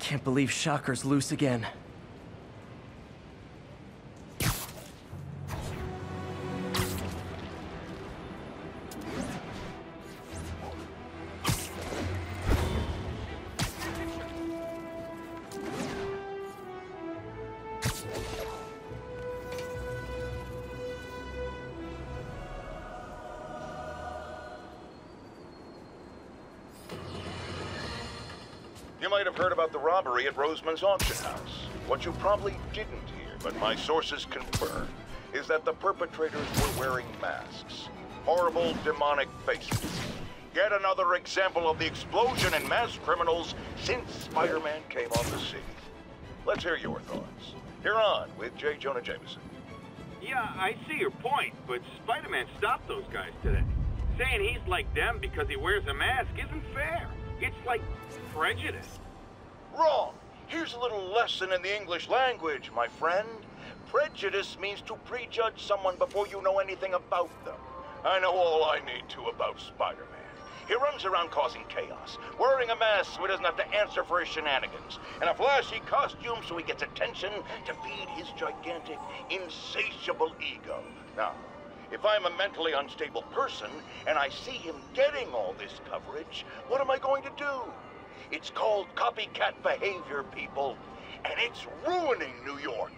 Can't believe Shocker's loose again. You might have heard about the robbery at Roseman's auction house. What you probably didn't hear, but my sources confirm, is that the perpetrators were wearing masks. Horrible, demonic faces. Yet another example of the explosion in mass criminals since Spider-Man came on the scene. Let's hear your thoughts. You're on with J. Jonah Jameson. Yeah, I see your point, but Spider-Man stopped those guys today. Saying he's like them because he wears a mask isn't fair. It's like prejudice. Wrong. Here's a little lesson in the English language, my friend. Prejudice means to prejudge someone before you know anything about them. I know all I need to about Spider-Man. He runs around causing chaos, wearing a mask so he doesn't have to answer for his shenanigans, and a flashy costume so he gets attention to feed his gigantic, insatiable ego. Now, if I'm a mentally unstable person and I see him getting all this coverage, what am I going to do? It's called copycat behavior, people, and it's ruining New York.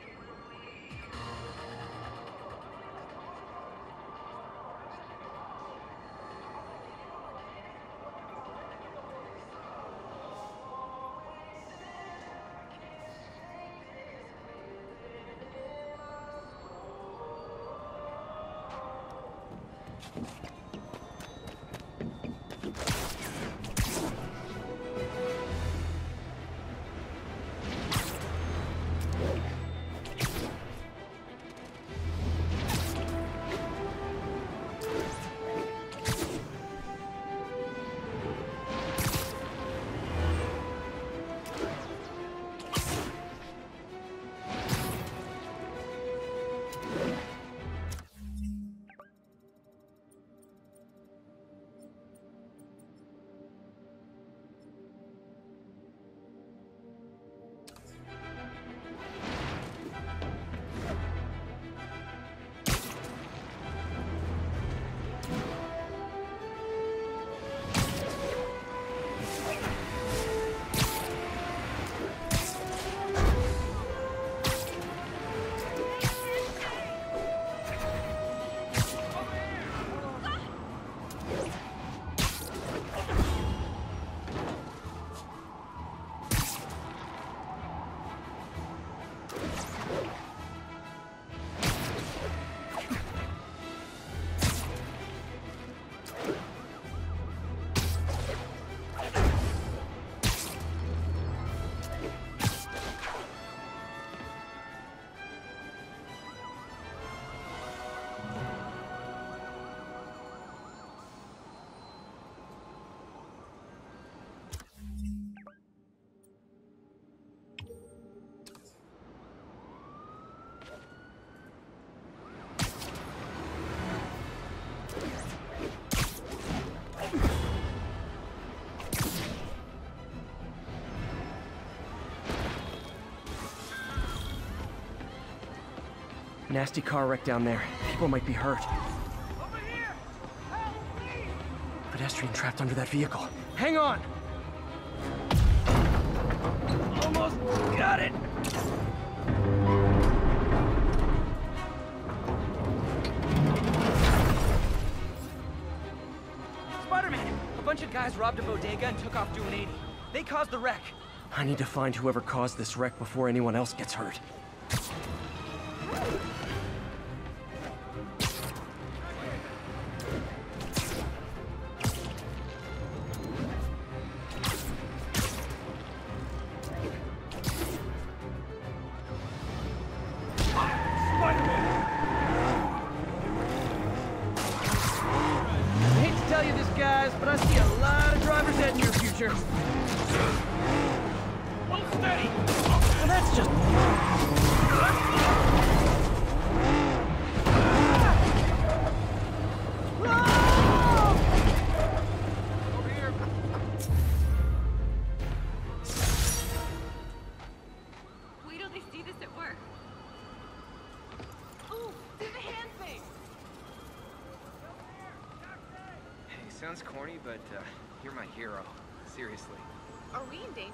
Nasty car wreck down there. People might be hurt. Over here! Help me! Pedestrian trapped under that vehicle. Hang on! Almost got it! Spider-Man! A bunch of guys robbed a bodega and took off doing 80. They caused the wreck. I need to find whoever caused this wreck before anyone else gets hurt. But I see a lot of drivers heading in your future. Hold steady! Well, that's just... sounds corny, but you're my hero. Seriously. Are we in danger?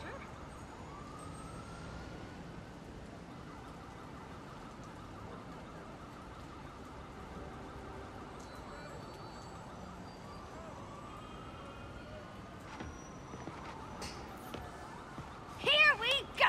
Here we go!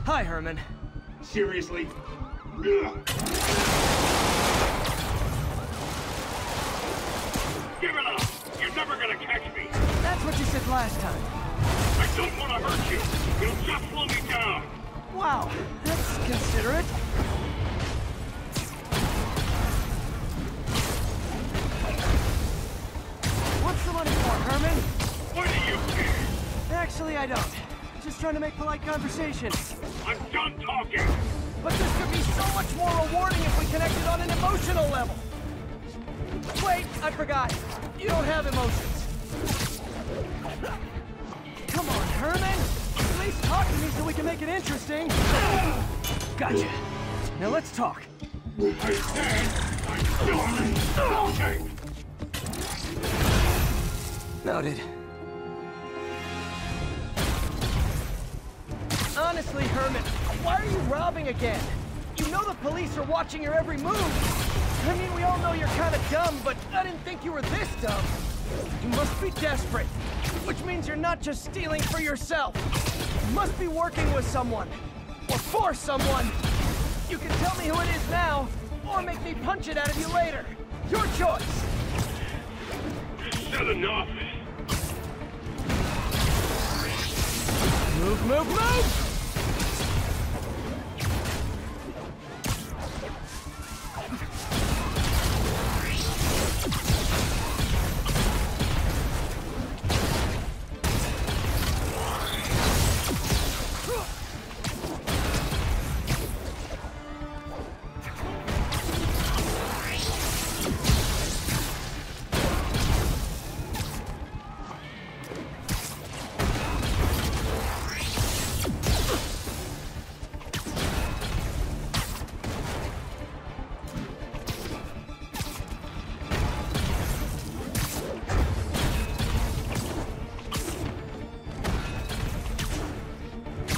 Hi, Herman. Seriously? Give it up! You're never gonna catch me! That's what you said last time. I don't want to hurt you! You'll just slow me down! Wow, that's considerate. What's the money for, Herman? Why do you care? Actually, I don't. Just trying to make polite conversation. I'm done talking! But this could be so much more rewarding if we connected on an emotional level. Wait, I forgot. You don't have emotions. Come on, Herman. At least talk to me so we can make it interesting. Gotcha. Now let's talk. I said I'm done talking! Noted. Honestly, Herman, why are you robbing again? You know the police are watching your every move. I mean, we all know you're kind of dumb, but I didn't think you were this dumb. You must be desperate, which means you're not just stealing for yourself. You must be working with someone, or for someone. You can tell me who it is now, or make me punch it out of you later. Your choice. Said enough! Move, move, move!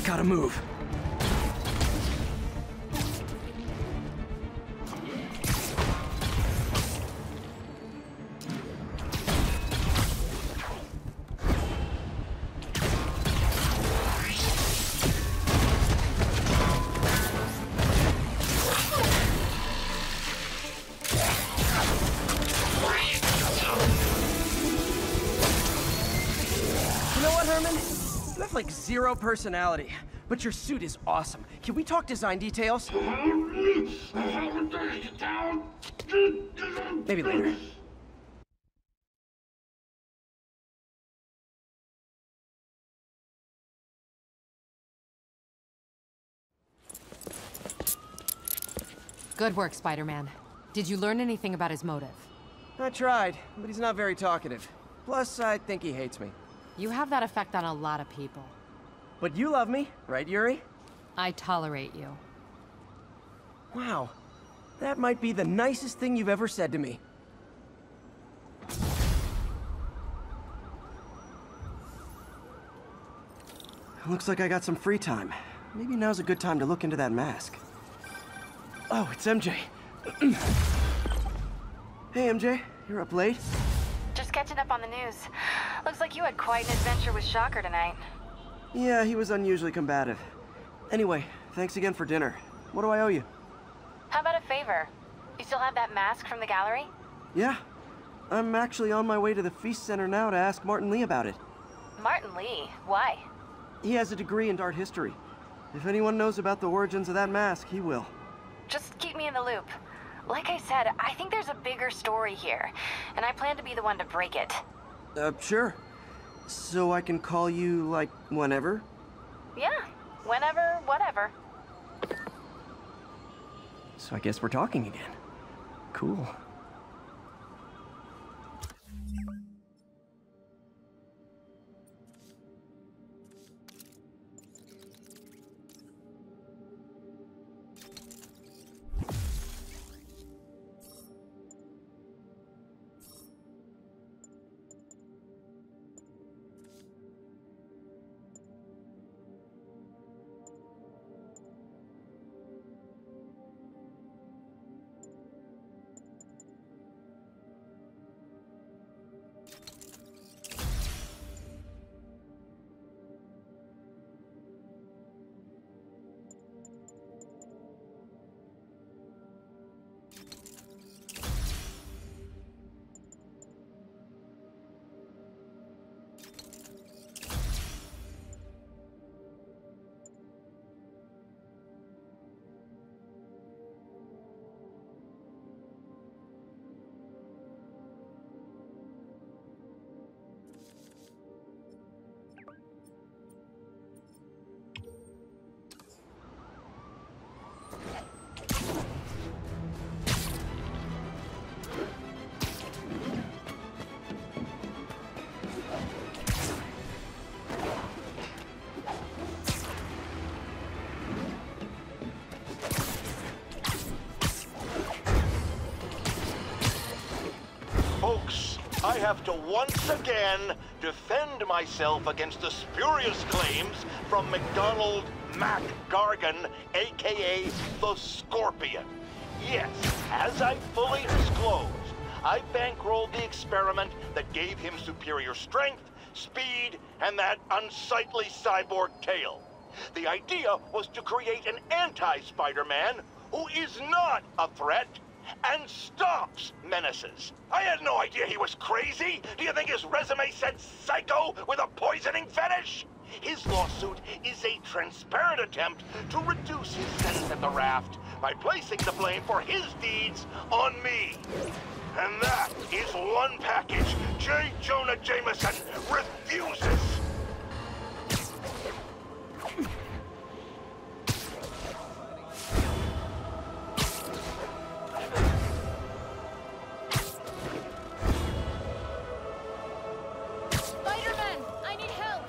Gotta move. You know what, Herman? You have like zero personality, but your suit is awesome. Can we talk design details? Maybe later. Good work, Spider-Man. Did you learn anything about his motive? I tried, but he's not very talkative. Plus, I think he hates me. You have that effect on a lot of people. But you love me, right, Yuri? I tolerate you. Wow. That might be the nicest thing you've ever said to me. Looks like I got some free time. Maybe now's a good time to look into that mask. Oh, it's MJ. Hey, MJ. You're up late? Just catching up on the news. Looks like you had quite an adventure with Shocker tonight. Yeah, he was unusually combative. Anyway, thanks again for dinner. What do I owe you? How about a favor? You still have that mask from the gallery? Yeah. I'm actually on my way to the Feast Center now to ask Martin Lee about it. Martin Lee? Why? He has a degree in art history. If anyone knows about the origins of that mask, he will. Just keep me in the loop. Like I said, I think there's a bigger story here, and I plan to be the one to break it. Sure. So I can call you, like, whenever? Yeah, whenever, whatever. So I guess we're talking again. Cool. Folks, I have to once again defend myself against the spurious claims from McDonald Mac Gargan, aka the Scorpion. Yes, as I fully disclosed, I bankrolled the experiment that gave him superior strength, speed, and that unsightly cyborg tail. The idea was to create an anti-Spider-Man who is not a threat and stops menaces. I had no idea he was crazy. Do you think his resume said psycho with a poisoning fetish? His lawsuit is a transparent attempt to reduce his sentence at the raft by placing the blame for his deeds on me. And that is one package J. Jonah Jameson refuses. Spider-Man, I need help!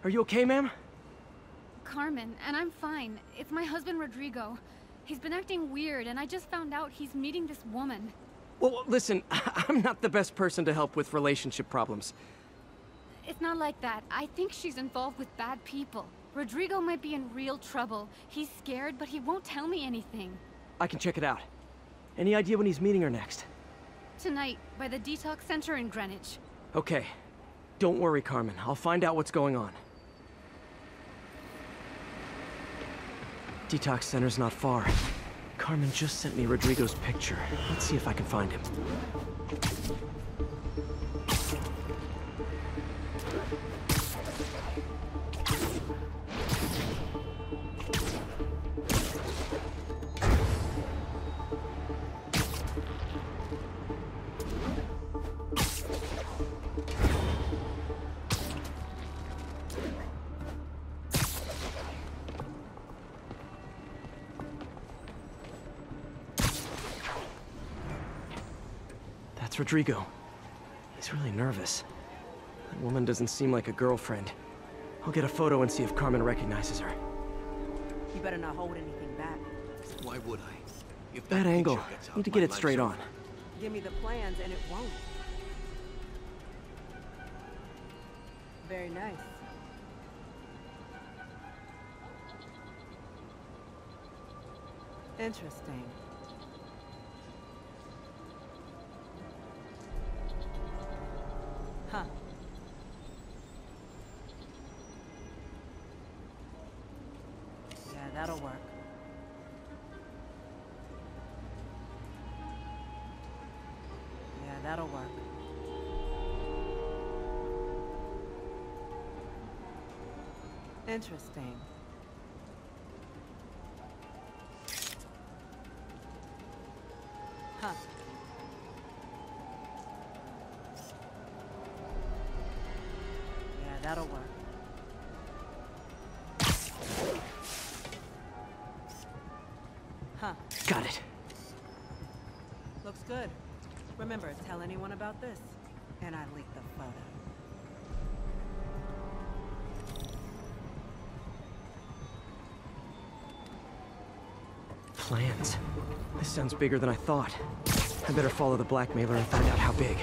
Are you okay, ma'am? Carmen, and I'm fine. It's my husband, Rodrigo. He's been acting weird, and I just found out he's meeting this woman. Well, listen, I'm not the best person to help with relationship problems. It's not like that. I think she's involved with bad people. Rodrigo might be in real trouble. He's scared, but he won't tell me anything. I can check it out. Any idea when he's meeting her next? Tonight, by the detox center in Greenwich. Okay. Don't worry, Carmen. I'll find out what's going on. Detox center's not far. Carmen just sent me Rodrigo's picture. Let's see if I can find him. That's Rodrigo. He's really nervous. That woman doesn't seem like a girlfriend. I'll get a photo and see if Carmen recognizes her. You better not hold anything back. Why would I? If Bad that angle. picture gets out, Need to my get it life's straight over. on. Give me the plans and it won't. Very nice. Interesting. Huh. Yeah, that'll work. Yeah, that'll work. Interesting. that'll work. Huh. Got it. Looks good. Remember, tell anyone about this, and I leak the photo. Plans. This sounds bigger than I thought. I better follow the blackmailer and find out how big.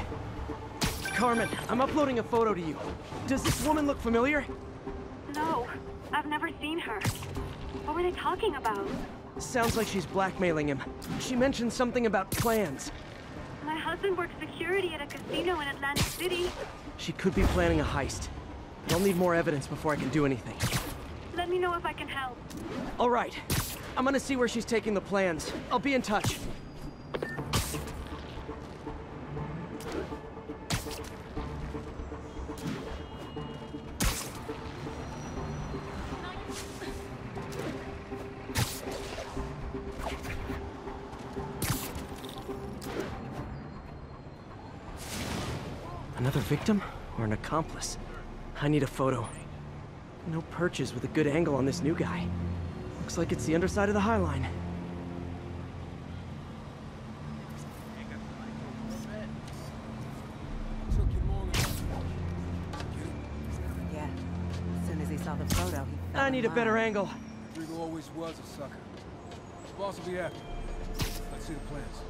Carmen, I'm uploading a photo to you. Does this woman look familiar? No, I've never seen her. What were they talking about? Sounds like she's blackmailing him. She mentioned something about plans. My husband works security at a casino in Atlantic City. She could be planning a heist. I'll need more evidence before I can do anything. Let me know if I can help. All right. I'm gonna see where she's taking the plans. I'll be in touch. Another victim or an accomplice? I need a photo. No perches with a good angle on this new guy. Looks like it's the underside of the High Line. Yeah. As soon as he saw the photo, he fell I need a better angle. Rodrigo always was a sucker. His boss will be happy. Let's see the plans.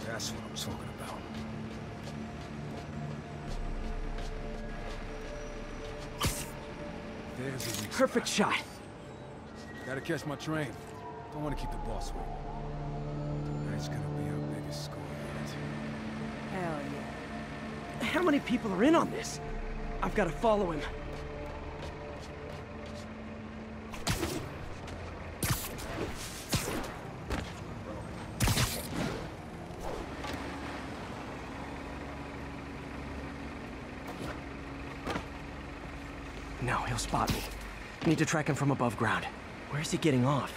That's what I'm talking about. There's a weak Perfect spot. shot. Gotta catch my train. Don't want to keep the boss waiting. That's gonna be our biggest score yet. Hell yeah. How many people are in on this? I've got to follow him. No, he'll spot me. Need to track him from above ground. Where's he getting off?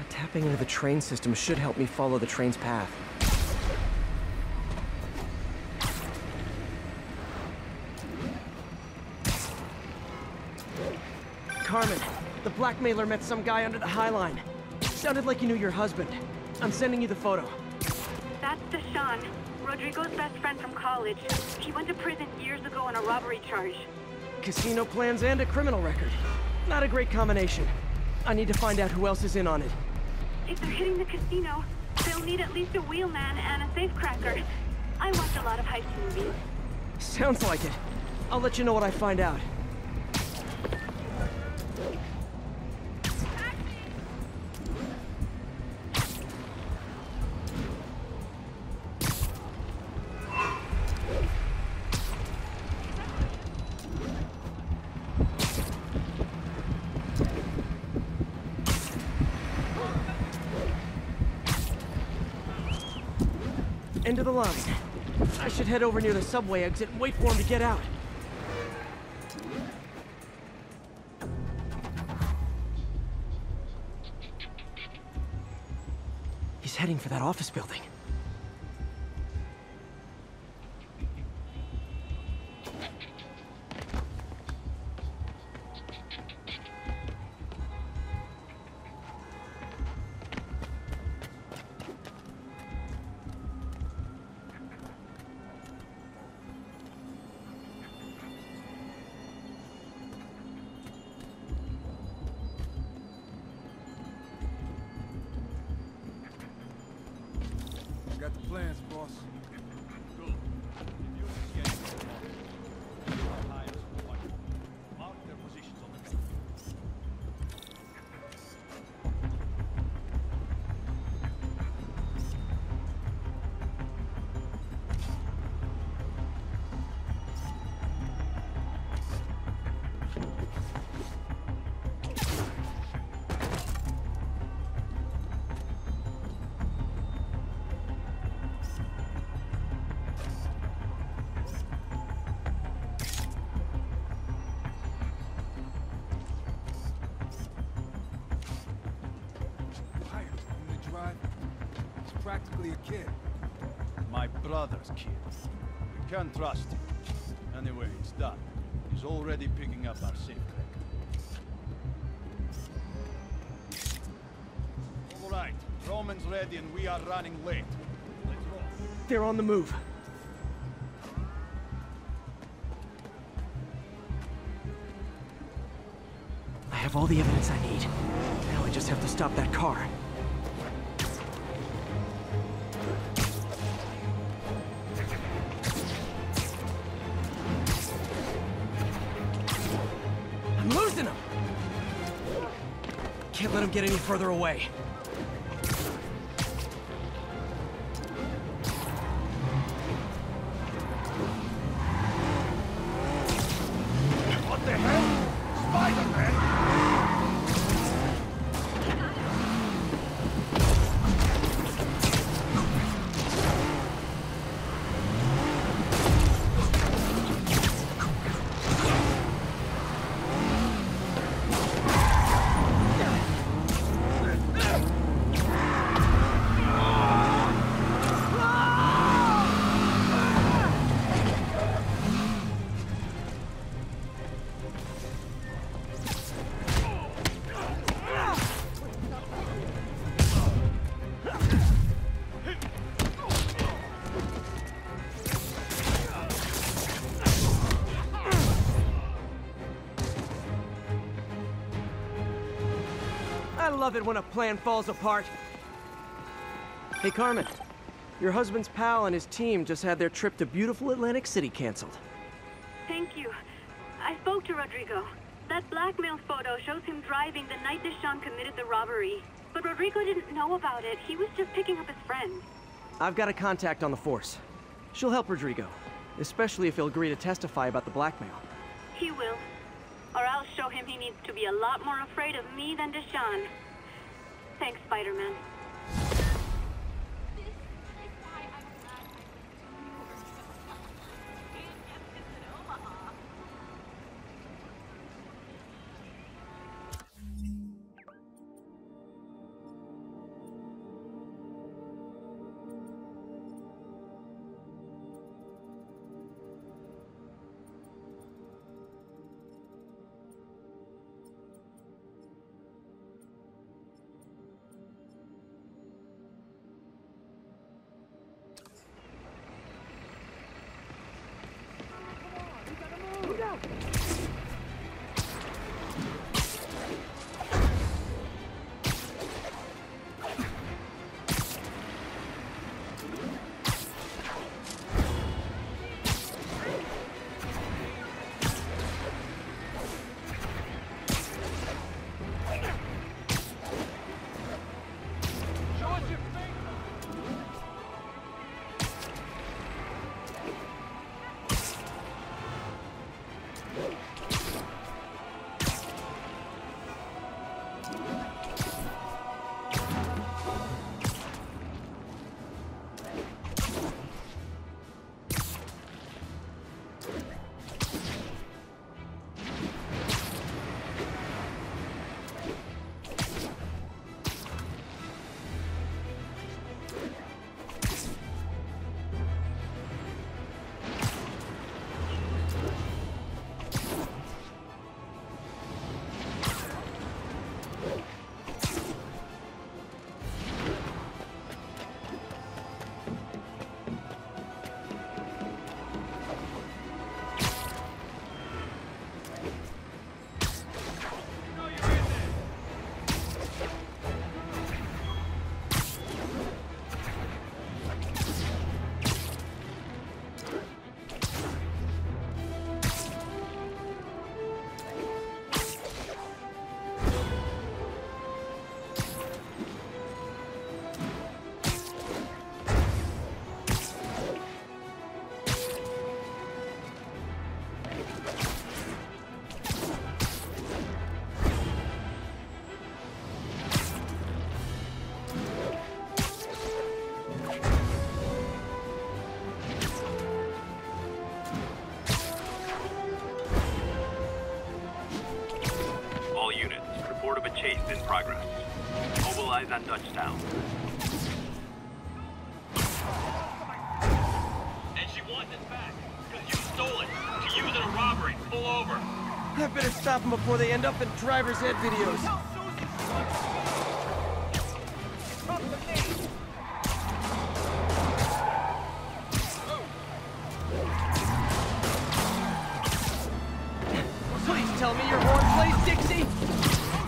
Tapping into the train system should help me follow the train's path. Carmen, the blackmailer met some guy under the High Line. Sounded like you knew your husband. I'm sending you the photo. That's Deshaun, Rodrigo's best friend from college. He went to prison years ago on a robbery charge. Casino plans and a criminal record. Not a great combination. I need to find out who else is in on it. If they're hitting the casino, they'll need at least a wheelman and a safecracker. I watch a lot of heist movies. Sounds like it. I'll let you know what I find out. End of the line. I should head over near the subway exit and wait for him to get out. He's heading for that office building. Got the plans, boss. Good. If you escape, our hires will watch. Mark their positions on the map. He's practically a kid. My brother's kid. You can trust him. Anyway, it's done. He's already picking up our safe crack. All right, Roman's ready and we are running late. Let's roll. They're on the move. I have all the evidence I need. Now I just have to stop that car. I'm losing him! Can't let him get any further away. What the hell? Spider-Man! I love it when a plan falls apart. Hey, Carmen. Your husband's pal and his team just had their trip to beautiful Atlantic City canceled. Thank you. I spoke to Rodrigo. That blackmail photo shows him driving the night Deshaun committed the robbery. But Rodrigo didn't know about it. He was just picking up his friend. I've got a contact on the force. She'll help Rodrigo, especially if he'll agree to testify about the blackmail. He will. Or I'll show him he needs to be a lot more afraid of me than Deshaun. Thanks, Spider-Man. Chase in progress. Mobilize on touchdown. And she wants it back, because you stole it. To pull over. I better stop them before they end up in driver's ed videos. Please tell me your horn plays Dixie.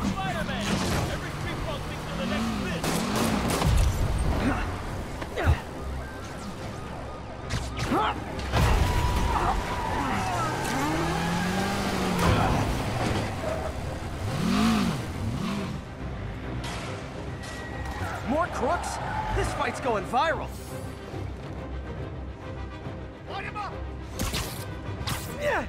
Spider-Man! Every street ball thinks they're the next bit. More crooks? This fight's going viral. Light him up! Yeah.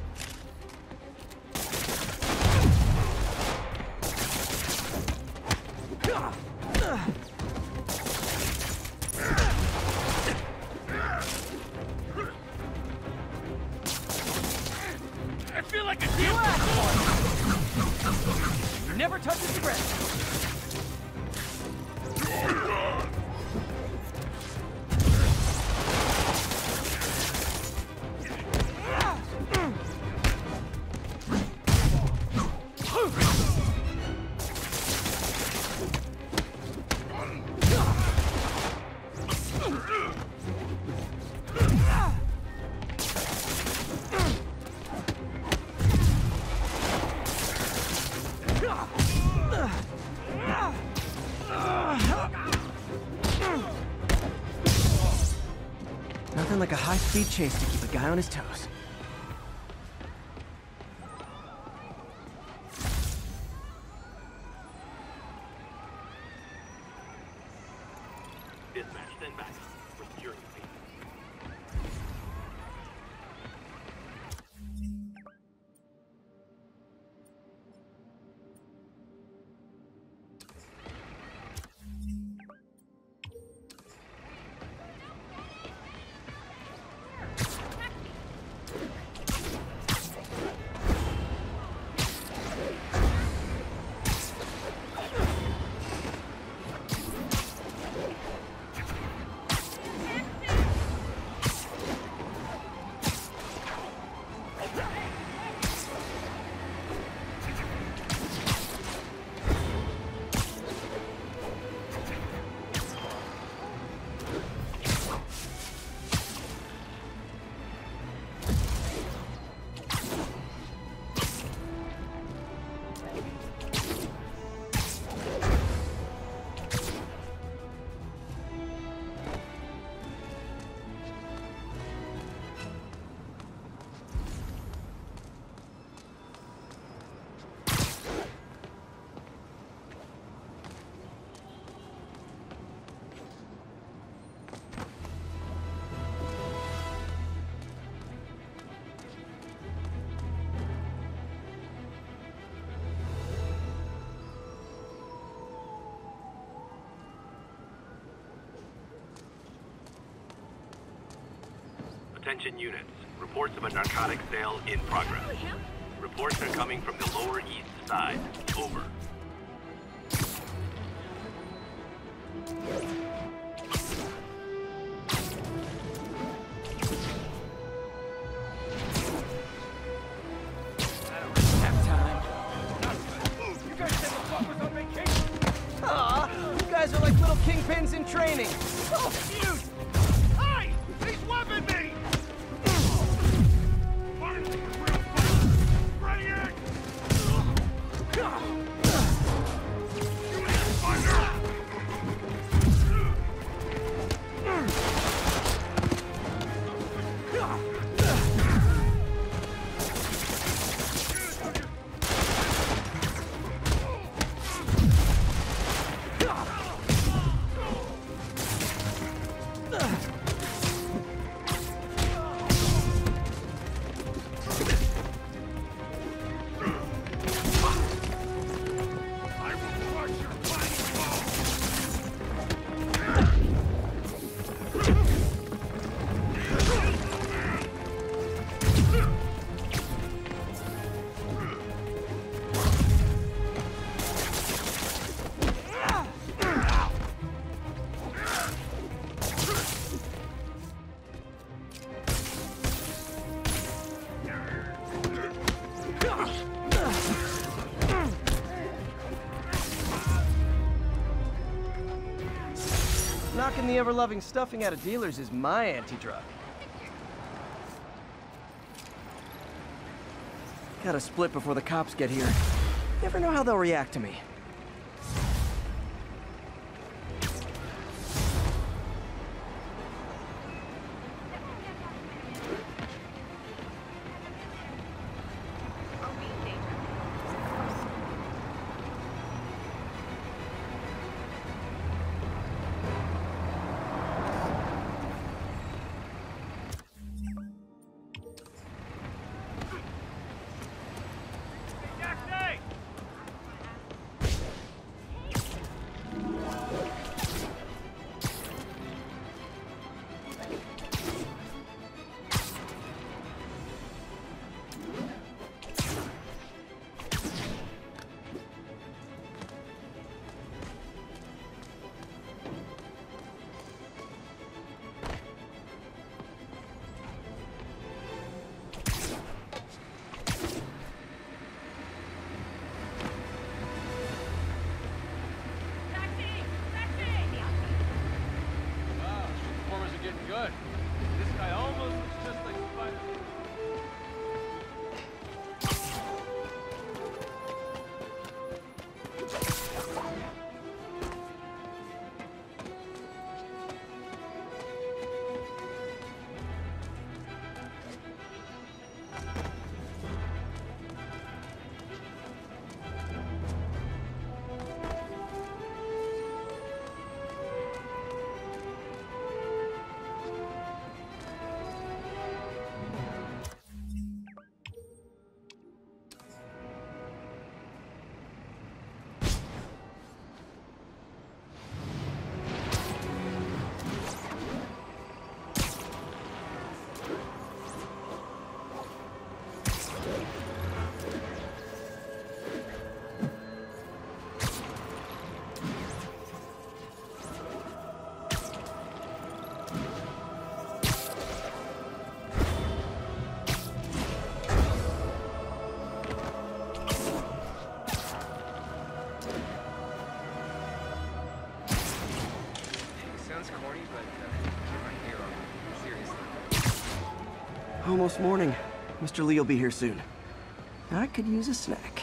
I feel like a You deal. asked for it. Never touches the ground. Nothing like a high-speed chase to keep a guy on his toes. Dispatch, stand back. We're securing the scene. Attention units. Reports of a narcotic sale in progress. Reports are coming from the Lower East Side. Over. You guys said the fuck was on vacation. Aw, you guys are like little kingpins in training. Oh, cute! Hey! He's whipping me! Bring it! Taking the ever-loving stuffing out of dealers is my anti-drug. Gotta split before the cops get here. Never know how they'll react to me. Good. This guy almost looks just like Spider-Man. corny, but you're my hero. Seriously. Almost morning. Mr. Lee will be here soon. I could use a snack.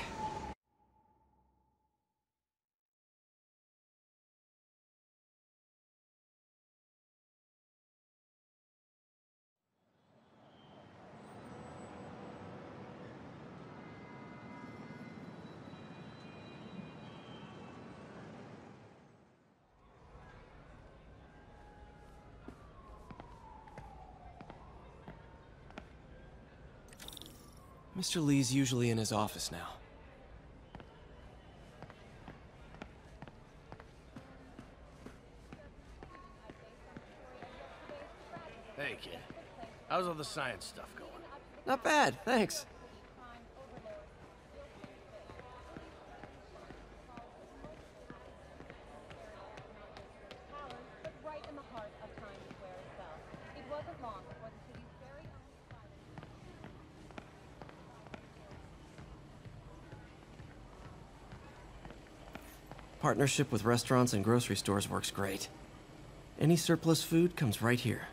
Mr. Lee's usually in his office now. Hey, kid. How's all the science stuff going? Not bad, thanks. Partnership with restaurants and grocery stores works great. Any surplus food comes right here.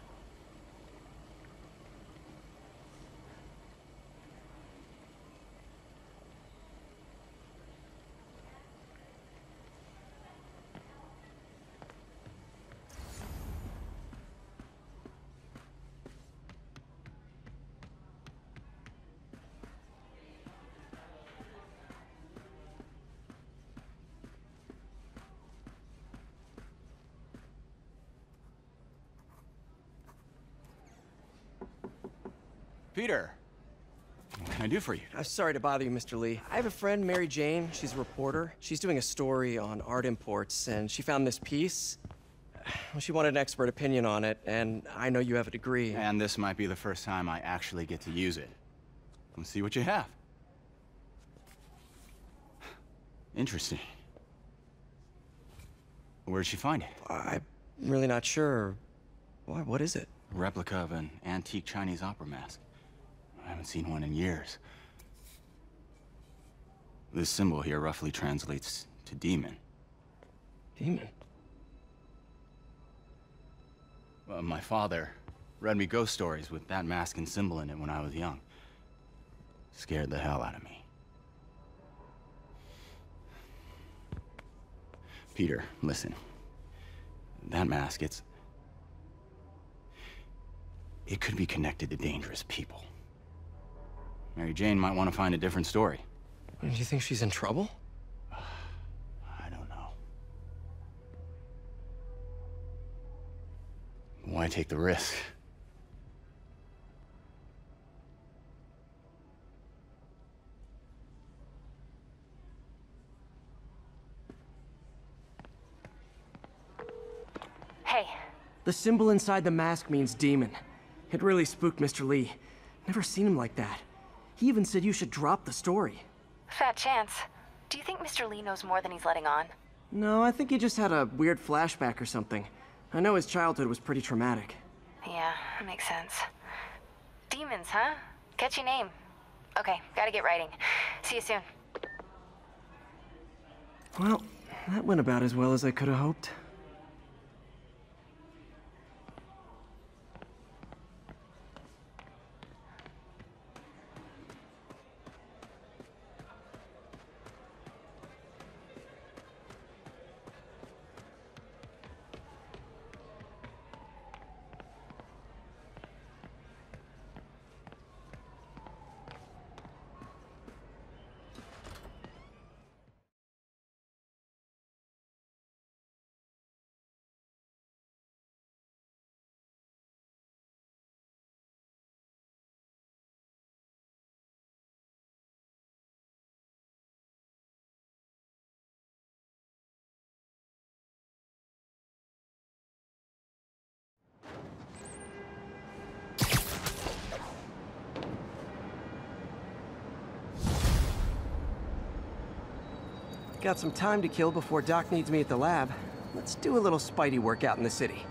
Peter, what can I do for you? I'm sorry to bother you, Mr. Lee. I have a friend, Mary Jane. She's a reporter. She's doing a story on art imports, and she found this piece. Well, she wanted an expert opinion on it, and I know you have a degree. And this might be the first time I actually get to use it. Let's see what you have. Interesting. Where did she find it? I'm really not sure. Why, what is it? A replica of an antique Chinese opera mask. I haven't seen one in years. This symbol here roughly translates to demon. Demon? My father read me ghost stories with that mask and symbol in it when I was young. Scared the hell out of me. Peter, listen. That mask, it could be connected to dangerous people. Mary Jane might want to find a different story. Do you think she's in trouble? I don't know. Why take the risk? Hey. The symbol inside the mask means demon. It really spooked Mr. Lee. Never seen him like that. He even said you should drop the story. Fat chance. Do you think Mr. Lee knows more than he's letting on? No, I think he just had a weird flashback or something. I know his childhood was pretty traumatic. Yeah, that makes sense. Demons, huh? Catchy name. Okay, gotta get writing. See you soon. Well, that went about as well as I could have hoped. Got some time to kill before Doc needs me at the lab. Let's do a little Spidey workout in the city.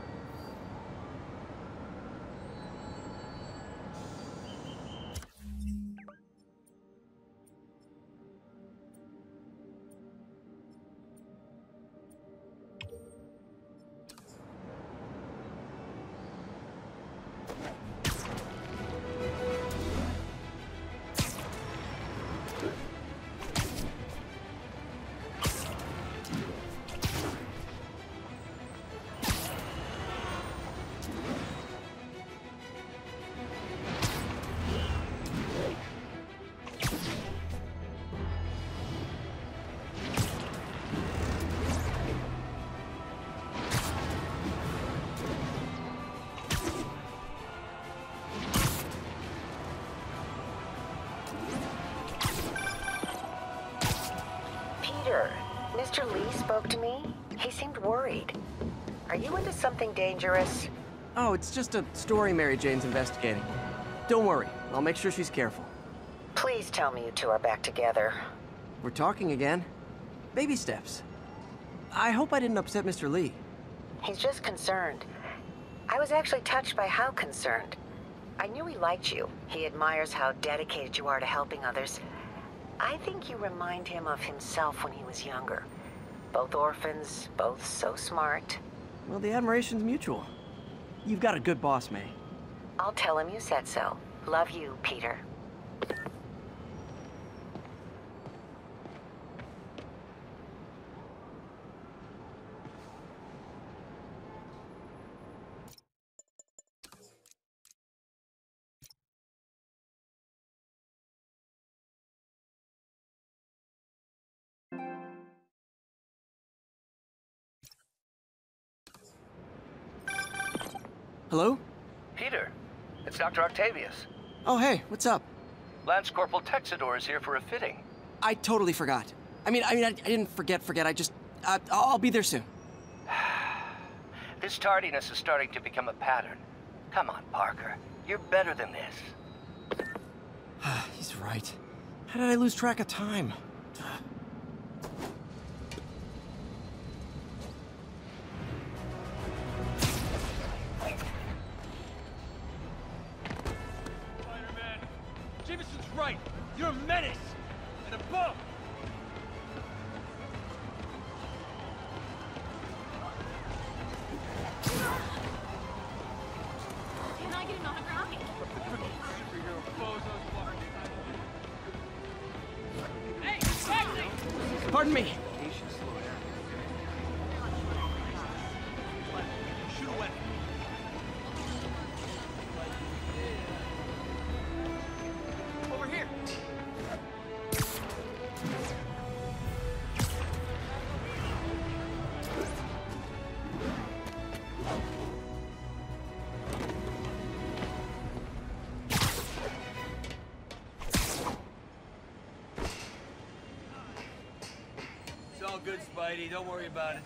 Mr. Lee spoke to me. He seemed worried. Are you into something dangerous? Oh, it's just a story Mary Jane's investigating. Don't worry, I'll make sure she's careful. Please tell me you two are back together. We're talking again. Baby steps. I hope I didn't upset Mr. Lee. He's just concerned. I was actually touched by how concerned. I knew he liked you. He admires how dedicated you are to helping others. I think you remind him of himself when he was younger. Both orphans, both so smart. Well, the admiration's mutual. You've got a good boss, May. I'll tell him you said so. Love you, Peter. Hello? Peter, it's Dr. Octavius. Oh, hey, what's up? Lance Corporal Texador is here for a fitting. I totally forgot. I didn't forget. I just, I'll be there soon. This tardiness is starting to become a pattern. Come on, Parker. You're better than this. He's right. How did I lose track of time? Jameson's right. You're a menace. And a bum. Pardon me. Shoot away. Over here. It's all good, Spidey. Don't worry about it.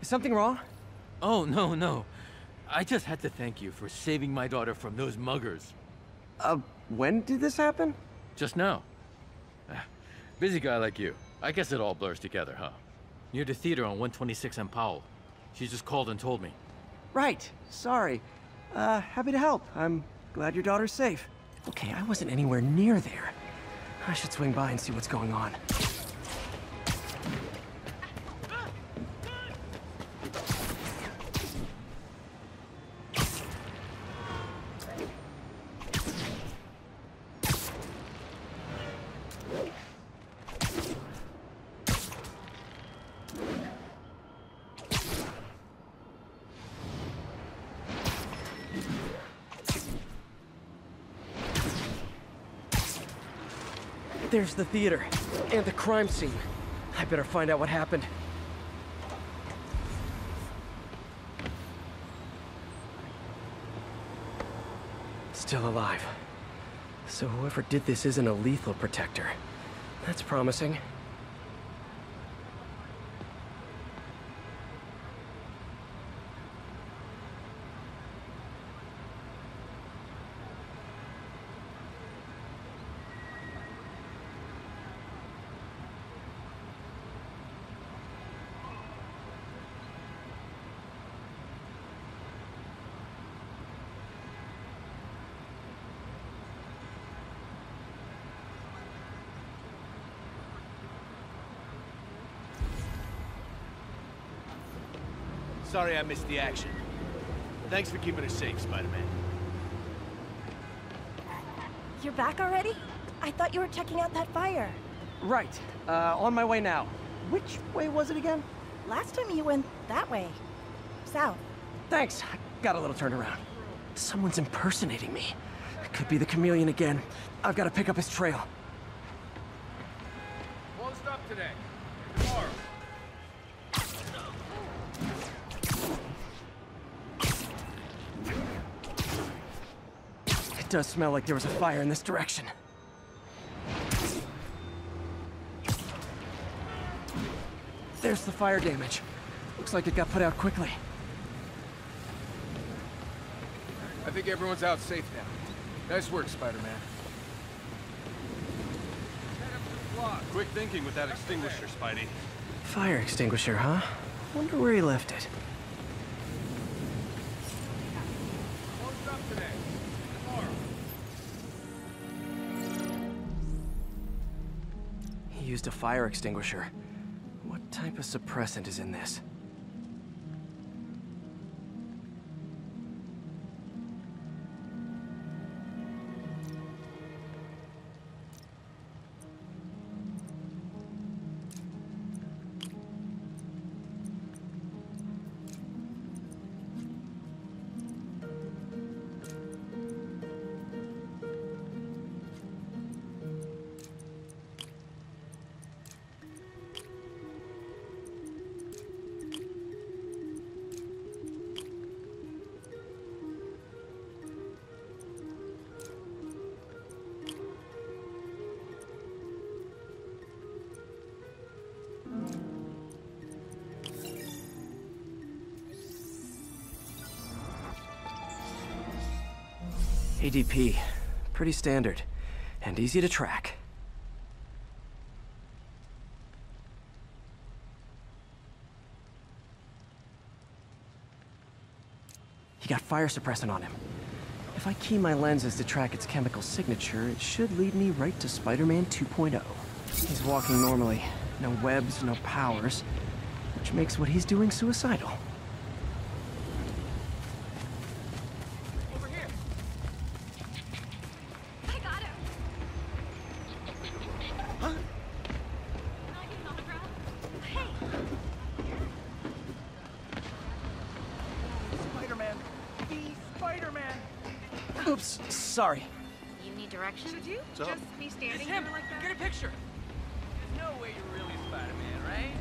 something wrong? Oh, no. I just had to thank you for saving my daughter from those muggers. When did this happen? Just now. Busy guy like you. I guess it all blurs together, huh? Near the theater on 126 and Powell. She just called and told me. Right. Sorry. Happy to help. I'm glad your daughter's safe. Okay, I wasn't anywhere near there. I should swing by and see what's going on. There's the theater, and the crime scene. I better find out what happened. Still alive. So whoever did this isn't a lethal protector. That's promising. Sorry I missed the action. Thanks for keeping us safe, Spider-Man. You're back already? I thought you were checking out that fire. Right. On my way now. Which way was it again? Last time you went that way. South. Thanks. I got a little turnaround. Someone's impersonating me. It could be the chameleon again. I've got to pick up his trail. Closed up today. Tomorrow. It does smell like there was a fire in this direction. There's the fire damage. Looks like it got put out quickly. I think everyone's out safe now. Nice work, Spider-Man. Quick thinking with that extinguisher, Spidey. Fire extinguisher, huh? Wonder where he left it. Closed up today. Tomorrow. He used a fire extinguisher. What type of suppressant is in this? ADP. Pretty standard. And easy to track. He got fire suppressant on him. If I key my lenses to track its chemical signature, it should lead me right to Spider-Man 2.0. He's walking normally. No webs, no powers. Which makes what he's doing suicidal. Oops, sorry. You need directions? Should you So? just be standing It's him! here like that? Get a picture! There's no way you're really Spider-Man, right?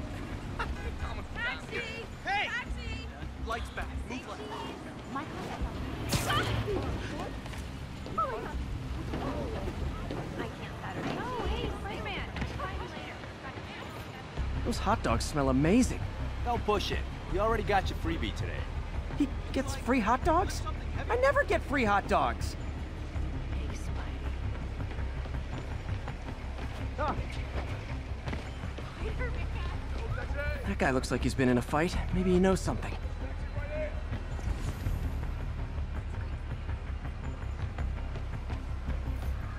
Taxi! Hey! Taxi! Lights back. Move left. My Oh, hey, Spider-Man. Those hot dogs smell amazing. Don't push it. You already got your freebie today. He gets free hot dogs? I never get free hot dogs. That guy looks like he's been in a fight. Maybe he knows something.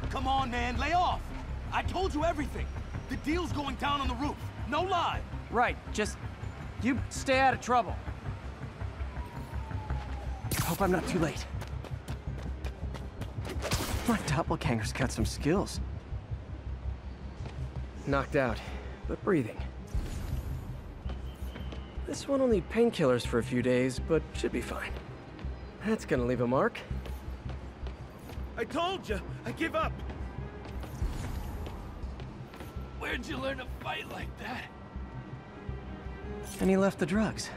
Come on, man, lay off! I told you everything. The deal's going down on the roof. No lie. Right, just... you stay out of trouble. Hope I'm not too late. My doppelganger's got some skills. Knocked out, but breathing. This one will need painkillers for a few days, but should be fine. That's gonna leave a mark. I told you, I give up. Where'd you learn to fight like that? And he left the drugs.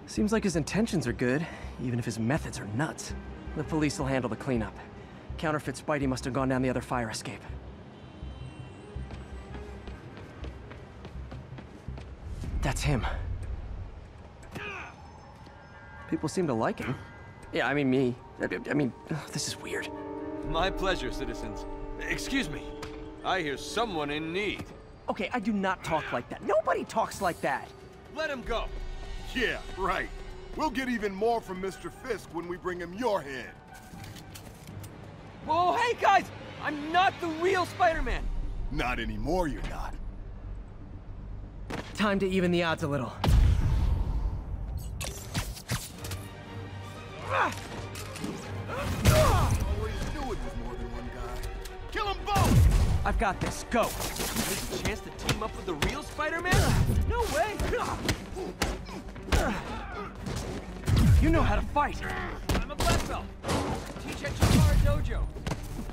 Seems like his intentions are good, even if his methods are nuts. The police will handle the cleanup. Counterfeit Spidey must have gone down the other fire escape. That's him. People seem to like him. Yeah, I mean me. I mean, this is weird. My pleasure, citizens. Excuse me. I hear someone in need. Okay, I do not talk like that. Nobody talks like that. Let him go. Yeah, right. We'll get even more from Mr. Fisk when we bring him your head. Whoa, hey guys! I'm not the real Spider-Man! Not anymore, you're not. Time to even the odds a little. Always knew it was more than one guy. Kill them both! I've got this. Go! There's a chance to team up with the real Spider-Man? No way! You know how to fight! I'm a black belt. Teach at Chikara Dojo.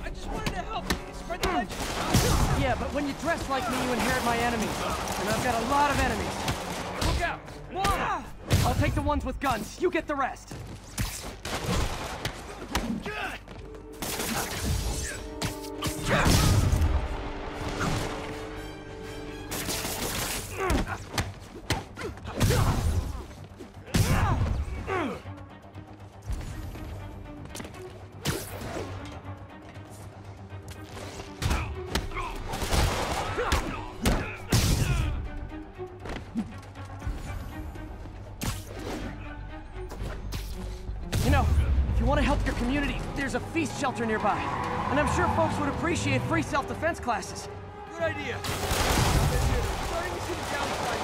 I just wanted to help. Spread the legend. Yeah, but when you dress like me, you inherit my enemies. And I've got a lot of enemies. Look out! One! I'll take the ones with guns. You get the rest. There's a feast shelter nearby, and I'm sure folks would appreciate free self-defense classes. Good idea. Starting to see the downside.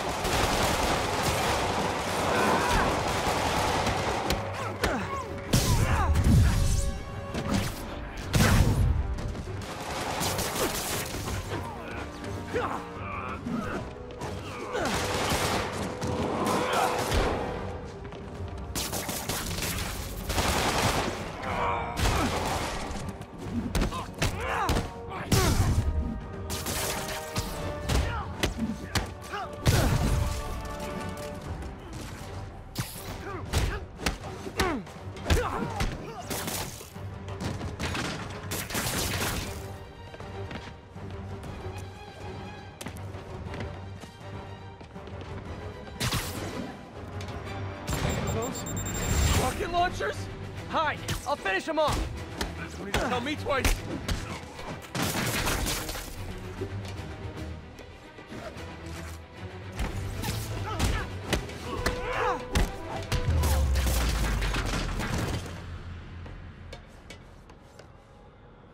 Rocket launchers? Hide! I'll finish them off! Don't need to tell me twice!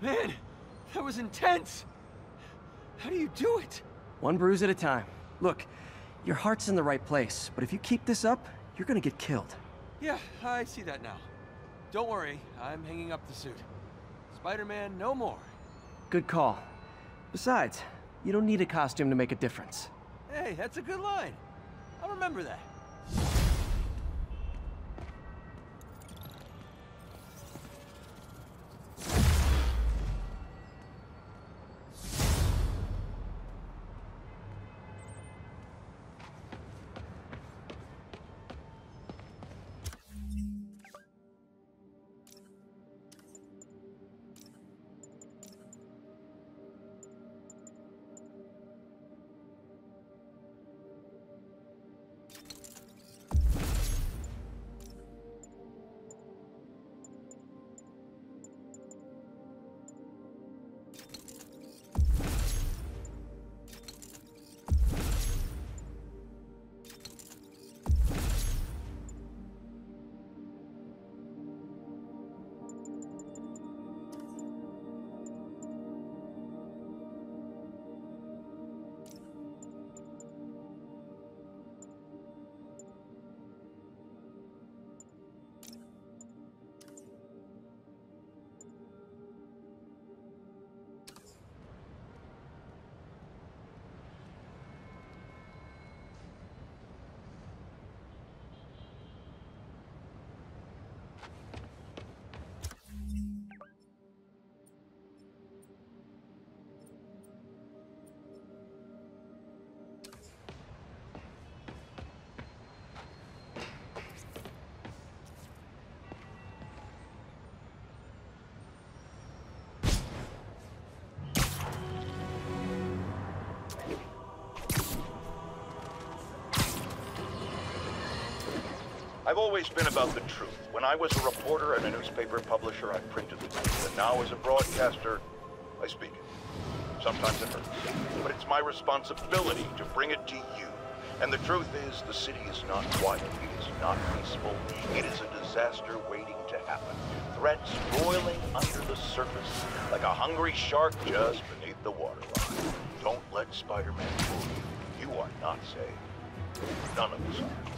Man, that was intense! How do you do it? One bruise at a time. Look, your heart's in the right place, but if you keep this up, you're gonna get killed. Yeah, I see that now. Don't worry, I'm hanging up the suit. Spider-Man, no more. Good call. Besides, you don't need a costume to make a difference. Hey, that's a good line. I'll remember that. I've always been about the truth. When I was a reporter and a newspaper publisher, I printed the truth. And now as a broadcaster, I speak it. Sometimes it hurts. But it's my responsibility to bring it to you. And the truth is, the city is not quiet. It is not peaceful. It is a disaster waiting to happen. Threats roiling under the surface, like a hungry shark just beneath the waterline. Don't let Spider-Man fool you. You are not safe. None of us are.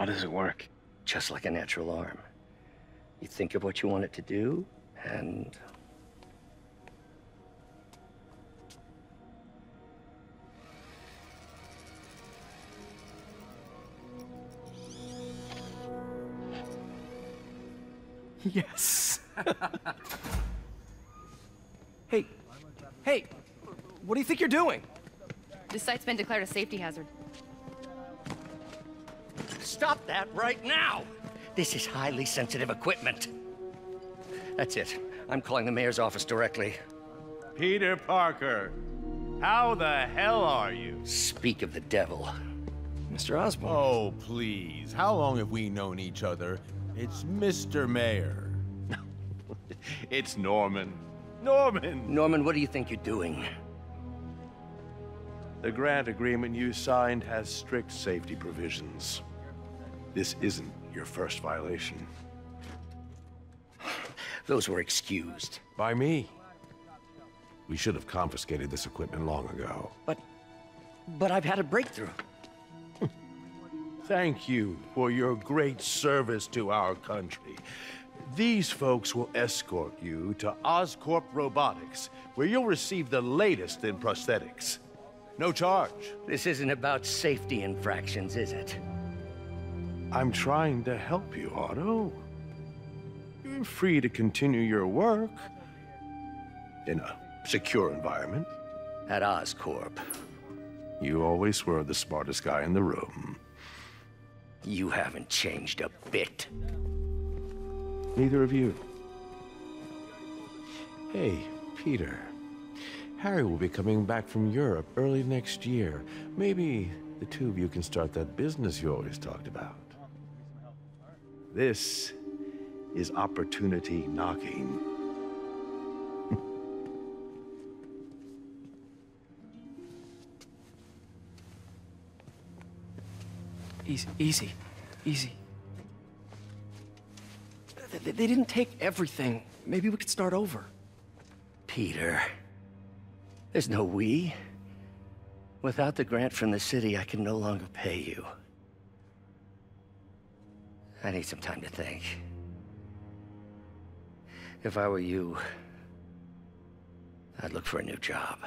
How does it work? Just like a natural arm. You think of what you want it to do, and... Yes. Hey, what do you think you're doing? This site's been declared a safety hazard. Stop that right now! This is highly sensitive equipment. That's it. I'm calling the mayor's office directly. Peter Parker, how the hell are you? Speak of the devil. Mr. Osborn. Oh, please. How long have we known each other? It's Mr. Mayor. It's Norman. Norman! Norman, what do you think you're doing? The grant agreement you signed has strict safety provisions. This isn't your first violation. Those were excused. By me. We should have confiscated this equipment long ago. But I've had a breakthrough. Thank you for your great service to our country. These folks will escort you to Oscorp Robotics, where you'll receive the latest in prosthetics. No charge. This isn't about safety infractions, is it? I'm trying to help you, Otto. You're free to continue your work in a secure environment. At Oscorp. You always were the smartest guy in the room. You haven't changed a bit. Neither of you. Hey, Peter. Harry will be coming back from Europe early next year. Maybe the two of you can start that business you always talked about. This is opportunity knocking. Easy. They didn't take everything. Maybe we could start over. Peter, there's no we. Without the grant from the city, I can no longer pay you. I need some time to think. If I were you, I'd look for a new job.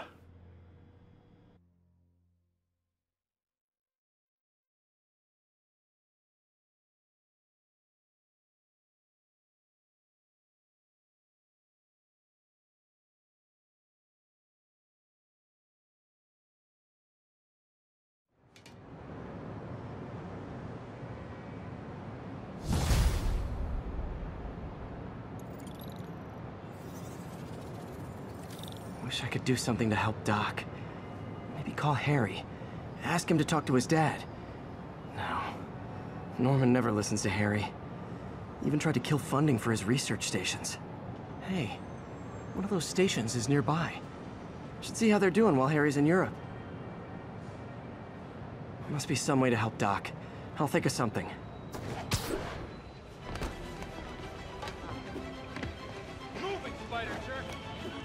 Wish I could do something to help Doc. Maybe call Harry. Ask him to talk to his dad. No. Norman never listens to Harry. Even tried to kill funding for his research stations. Hey, one of those stations is nearby. Should see how they're doing while Harry's in Europe. Must be some way to help Doc. I'll think of something. Moving, Spider Jerk!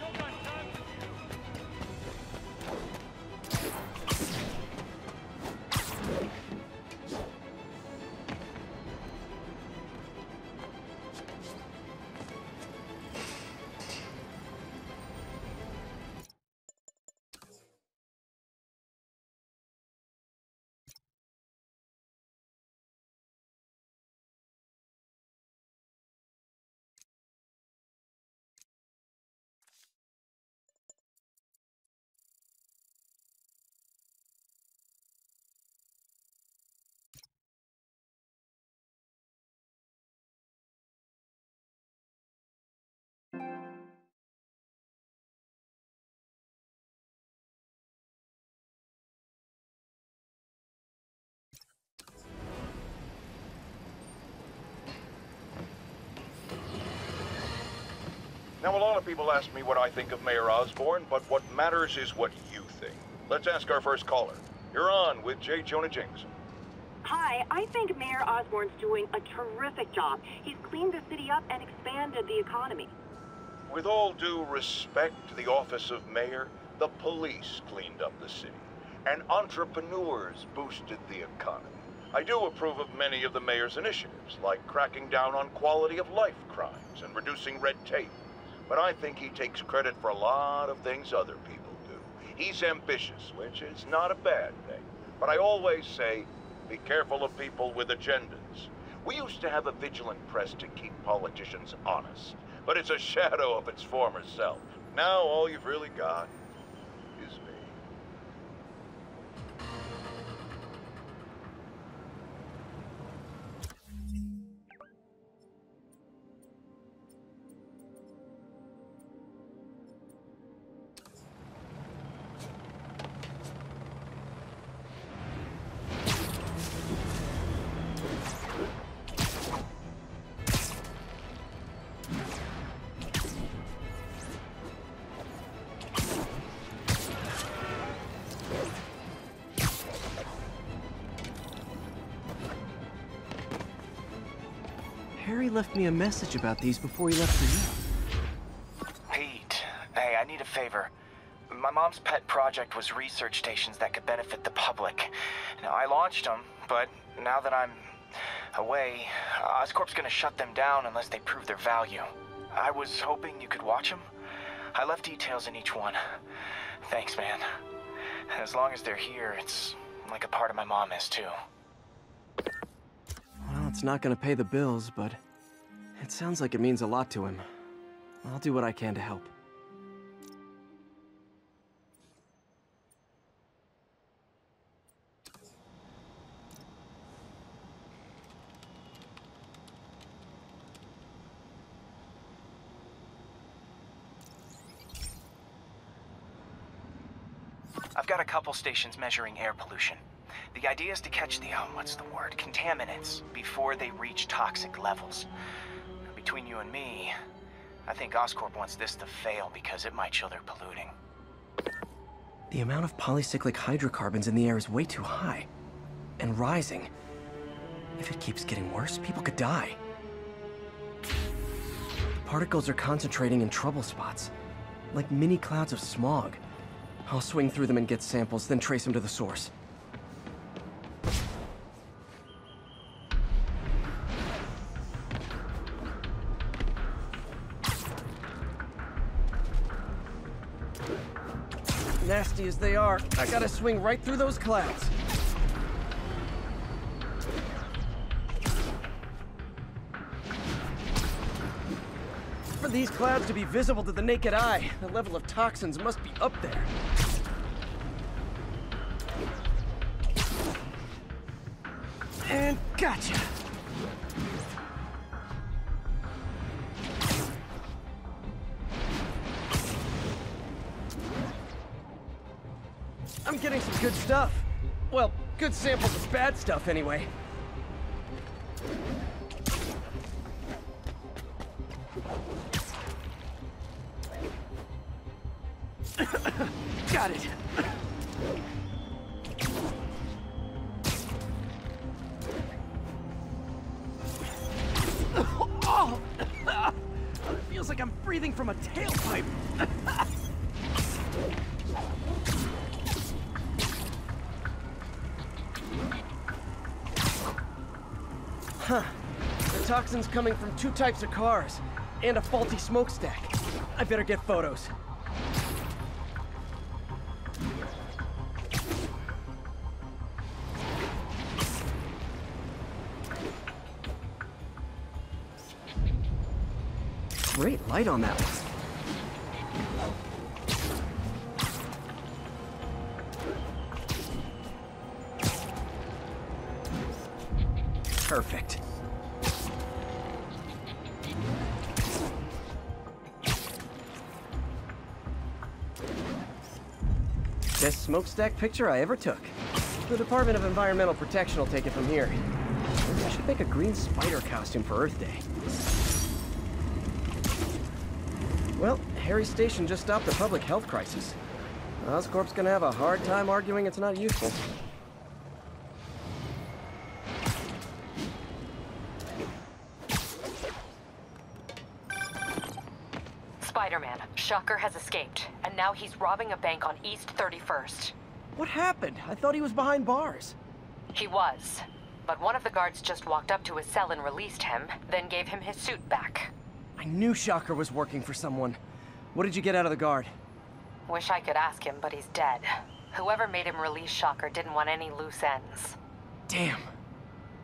Don't got time for Now, a lot of people ask me what I think of Mayor Osborn, but what matters is what you think. Let's ask our first caller. You're on with J. Jonah Jameson. Hi, I think Mayor Osborn's doing a terrific job. He's cleaned the city up and expanded the economy. With all due respect to the office of mayor, the police cleaned up the city, and entrepreneurs boosted the economy. I do approve of many of the mayor's initiatives, like cracking down on quality of life crimes and reducing red tape. But I think he takes credit for a lot of things other people do. He's ambitious, which is not a bad thing. But I always say, be careful of people with agendas. We used to have a vigilant press to keep politicians honest, but it's a shadow of its former self. Now all you've really got is me. Harry left me a message about these before he left for you. Pete, hey, I need a favor. My mom's pet project was research stations that could benefit the public. Now, I launched them, but now that I'm away, Oscorp's gonna shut them down unless they prove their value. I was hoping you could watch them. I left details in each one. Thanks, man. As long as they're here, it's like a part of my mom is, too. Well, it's not gonna pay the bills, but it sounds like it means a lot to him. I'll do what I can to help. I've got a couple stations measuring air pollution. The idea is to catch the, what's the word, contaminants before they reach toxic levels. Between you and me, I think Oscorp wants this to fail because it might show they're polluting. The amount of polycyclic hydrocarbons in the air is way too high. And rising. If it keeps getting worse, people could die. The particles are concentrating in trouble spots, like mini clouds of smog. I'll swing through them and get samples, then trace them to the source. Nasty as they are, I gotta swing right through those clouds. For these clouds to be visible to the naked eye, the level of toxins must be up there. And gotcha! I'm getting some good stuff. Well, good samples of bad stuff anyway. Got it. Oh! It feels like I'm breathing from a tailpipe. Huh. The toxin's coming from two types of cars, and a faulty smokestack. I better get photos. Great light on that one. Perfect. Best smokestack picture I ever took. The Department of Environmental Protection will take it from here. I should make a green spider costume for Earth Day. Well, Harry's station just stopped a public health crisis. Oscorp's gonna have a hard time arguing it's not useful. Spider-Man, Shocker has escaped, and now he's robbing a bank on East 31st. What happened? I thought he was behind bars. He was. but one of the guards just walked up to his cell and released him, then gave him his suit back. I knew Shocker was working for someone. What did you get out of the guard? Wish I could ask him, but he's dead. Whoever made him release Shocker didn't want any loose ends. Damn.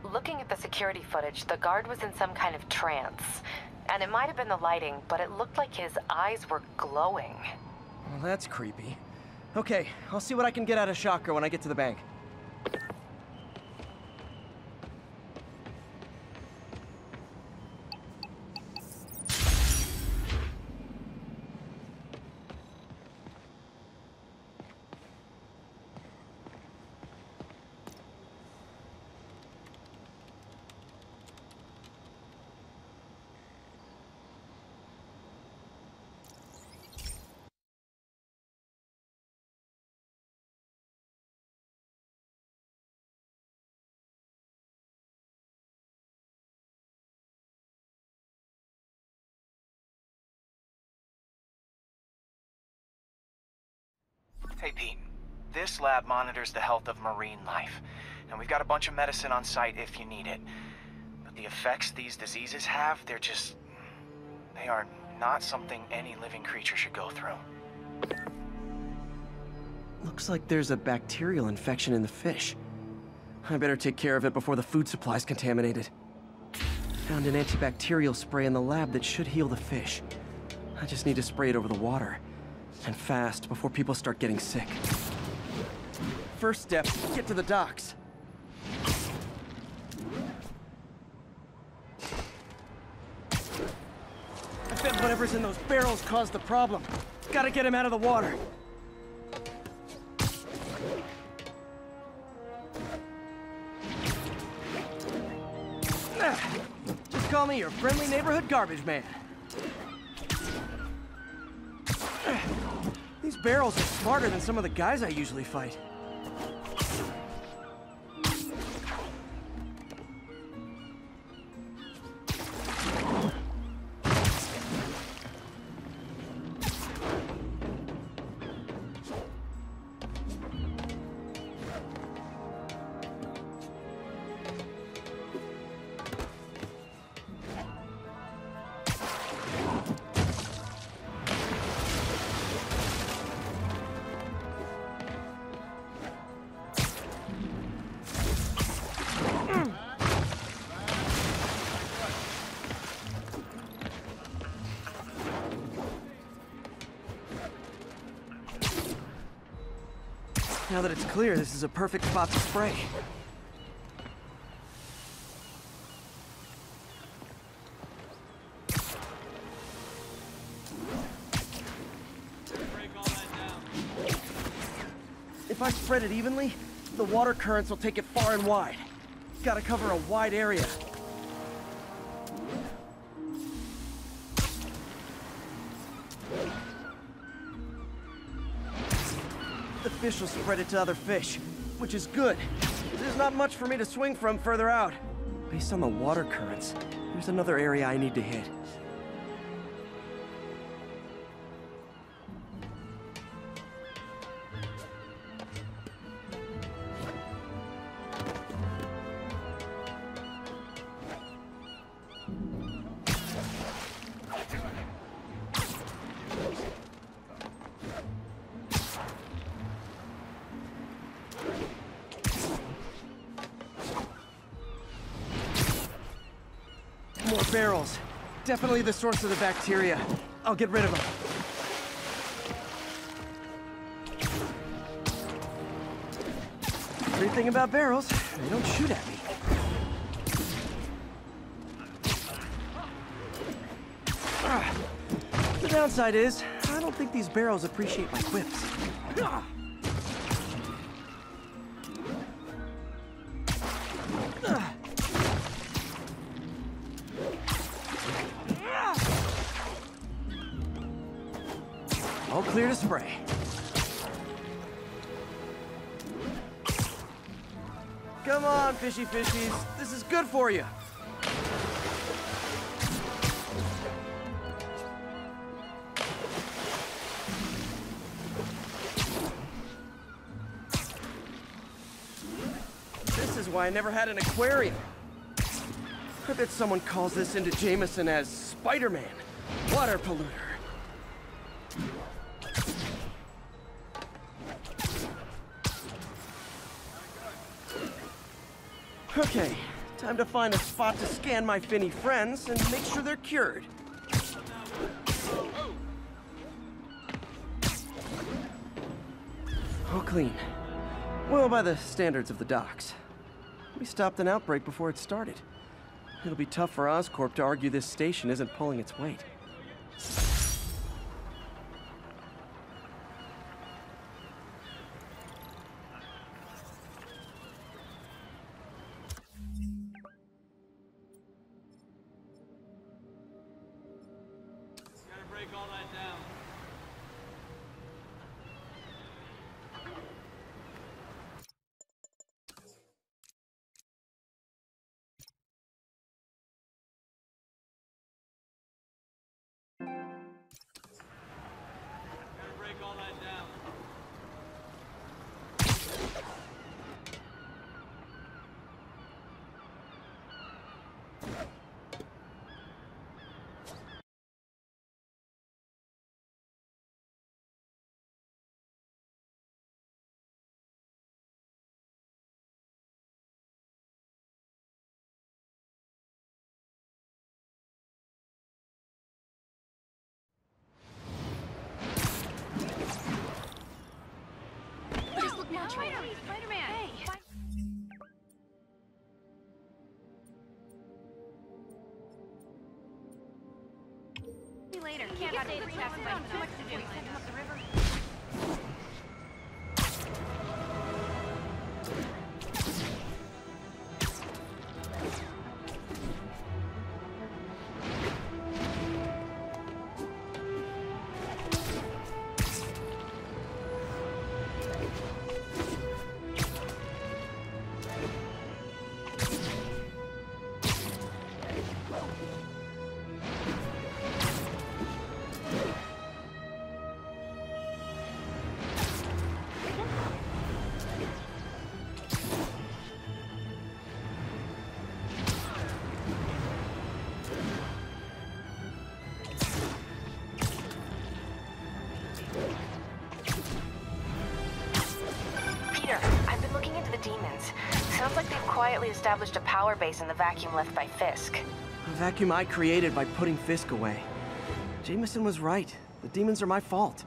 Looking at the security footage, the guard was in some kind of trance. And it might have been the lighting, but it looked like his eyes were glowing. Well, that's creepy. Okay, I'll see what I can get out of Shocker when I get to the bank. Hey, Pete. This lab monitors the health of marine life, and we've got a bunch of medicine on site if you need it. But the effects these diseases have, they are not something any living creature should go through. Looks like there's a bacterial infection in the fish. I better take care of it before the food supply's contaminated. Found an antibacterial spray in the lab that should heal the fish. I just need to spray it over the water. And fast, before people start getting sick. First step, get to the docks. I bet whatever's in those barrels caused the problem. Gotta get him out of the water. Just call me your friendly neighborhood garbage man. These barrels are smarter than some of the guys I usually fight. Now that it's clear, this is a perfect spot to spray. If I spread it evenly, the water currents will take it far and wide. Gotta cover a wide area. The fish will spread it to other fish, which is good. There's not much for me to swing from further out. Based on the water currents, there's another area I need to hit. More barrels. Definitely the source of the bacteria. I'll get rid of them. Great thing about barrels, they don't shoot at me. The downside is, I don't think these barrels appreciate my quips. All clear to spray. Come on, fishy fishies. This is good for you. This is why I never had an aquarium. I bet someone calls this into Jameson as Spider-Man, water polluter. Okay, time to find a spot to scan my finny friends and make sure they're cured. All clean. Well, by the standards of the docks. We stopped an outbreak before it started. It'll be tough for Oscorp to argue this station isn't pulling its weight. Gotta break all that down. Gotta break all that down. Just look natural. Spider-Man! Hey! See you later. Can't stay to chat about so much to do. Send him up the river. Peter, I've been looking into the demons. Sounds like they've quietly established a power base in the vacuum left by Fisk. A vacuum I created by putting Fisk away. Jameson was right. The demons are my fault.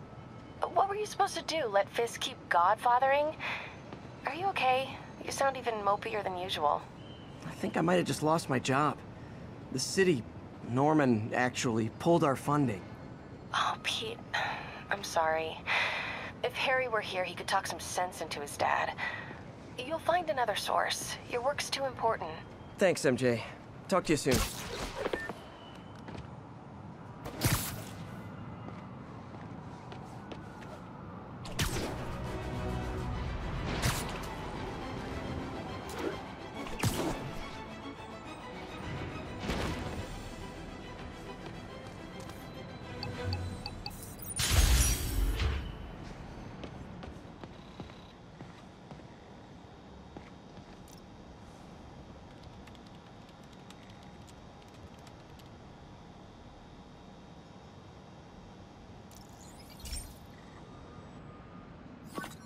What were you supposed to do? Let Fisk keep godfathering? Are you okay? You sound even mopier than usual. I think I might have just lost my job. The city, Norman, actually pulled our funding. Oh, Pete, I'm sorry. If Harry were here, he could talk some sense into his dad. You'll find another source. Your work's too important. Thanks, MJ. Talk to you soon.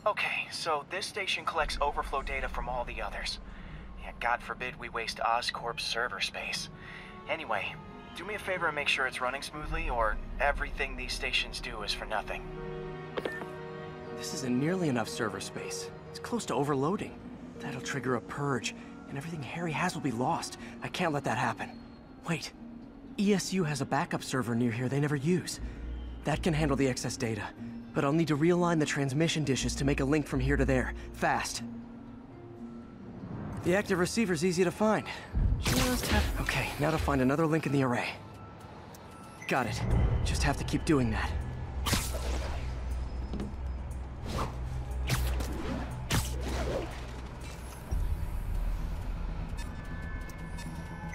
Okay, so this station collects overflow data from all the others. Yeah, God forbid we waste Oscorp's server space. Anyway, do me a favor and make sure it's running smoothly, or everything these stations do is for nothing. This isn't nearly enough server space. It's close to overloading. That'll trigger a purge, and everything Harry has will be lost. I can't let that happen. Wait. ESU has a backup server near here they never use. That can handle the excess data. But I'll need to realign the transmission dishes to make a link from here to there. Fast. The active receiver's easy to find. Just have... Okay, now to find another link in the array. Got it. Just have to keep doing that.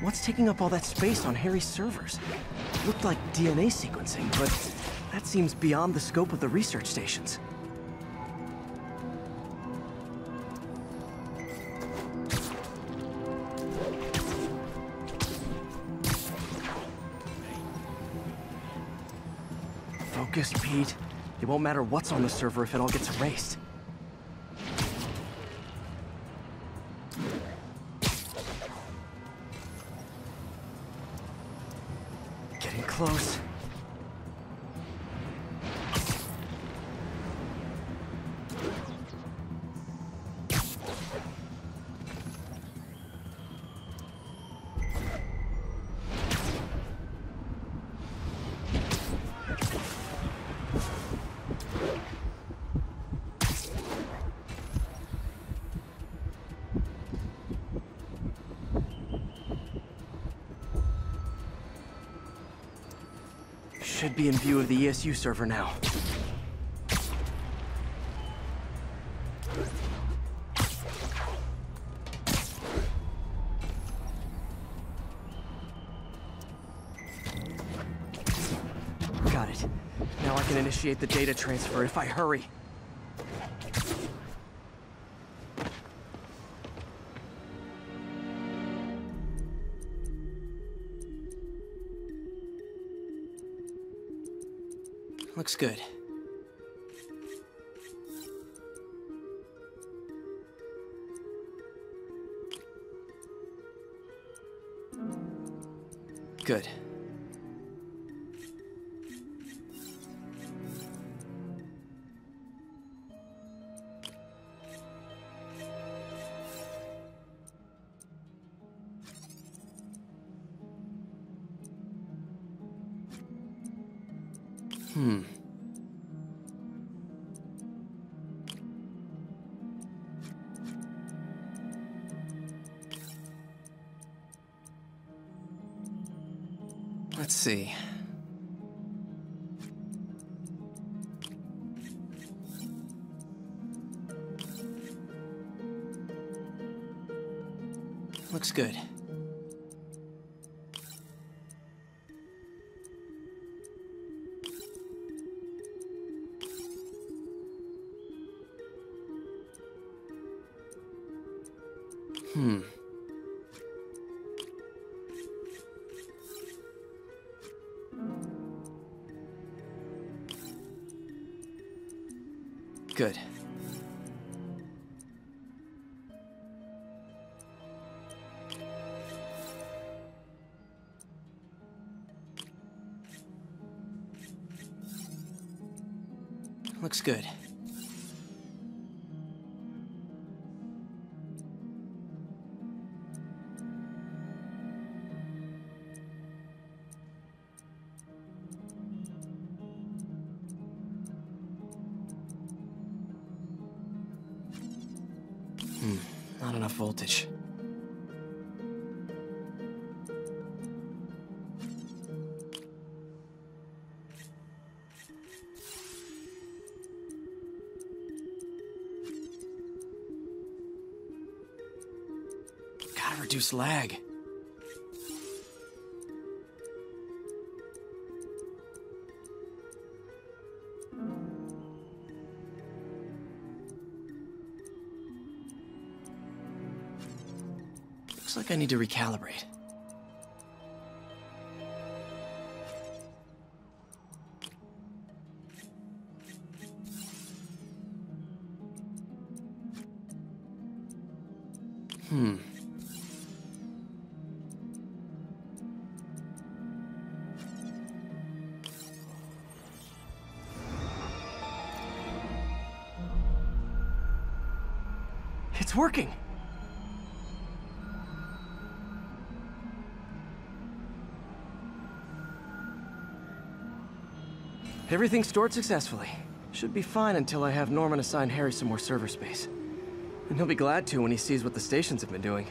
What's taking up all that space on Harry's servers? Looked like DNA sequencing, but that seems beyond the scope of the research stations. Pete. It won't matter what's on the server if it all gets erased. Getting close. Should be in view of the ESU server now. Got it. Now I can initiate the data transfer if I hurry. Looks good. Good. Let's see. Looks good. Good. Looks good. Not enough voltage. Gotta reduce lag. Looks like I need to recalibrate. It's working! Everything's stored successfully. Should be fine until I have Norman assign Harry some more server space. And he'll be glad to when he sees what the stations have been doing.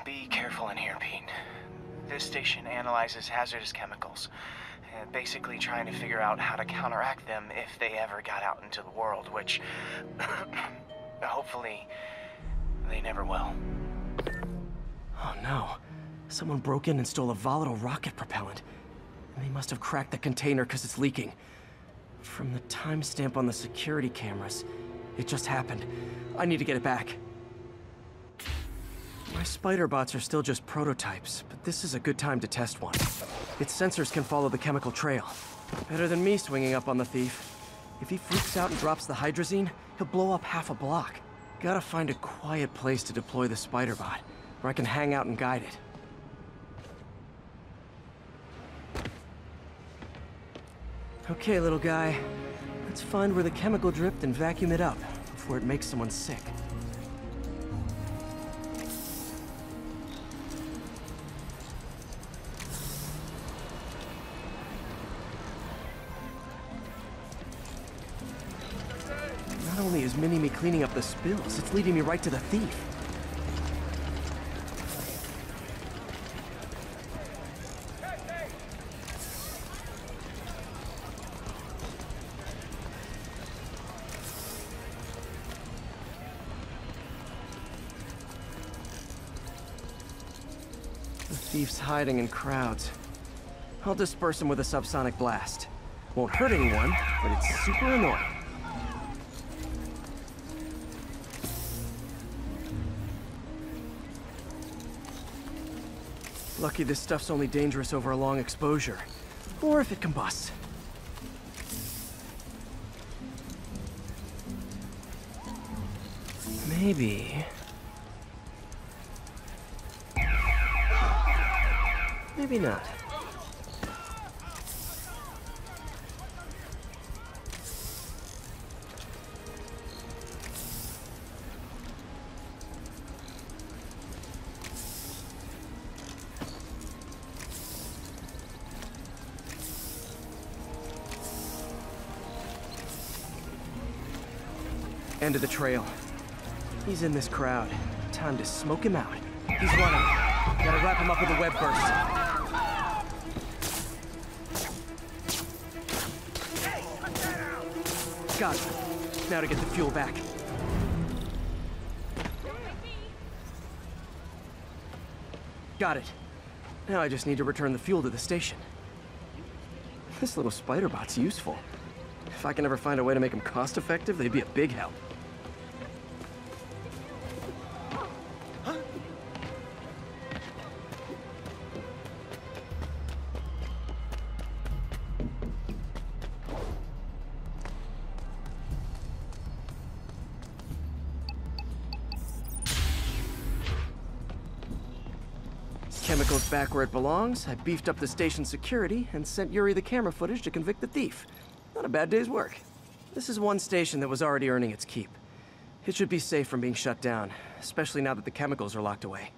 Be careful in here, Pete. This station analyzes hazardous chemicals, basically trying to figure out how to counteract them if they ever got out into the world, which hopefully they never will. Oh no. Someone broke in and stole a volatile rocket propellant. And they must have cracked the container because it's leaking. From the timestamp on the security cameras, it just happened. I need to get it back. My spider bots are still just prototypes, but this is a good time to test one. Its sensors can follow the chemical trail. Better than me swinging up on the thief. If he freaks out and drops the hydrazine, he'll blow up half a block. Gotta find a quiet place to deploy the spider bot, where I can hang out and guide it. Okay, little guy. Let's find where the chemical dripped and vacuum it up before it makes someone sick. Not only is Mini-Me cleaning up the spills, it's leading me right to the thief. The thief's hiding in crowds. I'll disperse him with a subsonic blast. Won't hurt anyone, but it's super annoying. Lucky this stuff's only dangerous over a long exposure. Or if it combusts. Maybe... maybe not. End of the trail. He's in this crowd. Time to smoke him out. He's running. Gotta wrap him up with a web burst. Got it. Now to get the fuel back. Got it. Now I just need to return the fuel to the station. This little spider bot's useful. If I can ever find a way to make them cost-effective, they'd be a big help. Chemicals back where it belongs. I beefed up the station security and sent Yuri the camera footage to convict the thief. Not a bad day's work. This is one station that was already earning its keep. It should be safe from being shut down, especially now that the chemicals are locked away.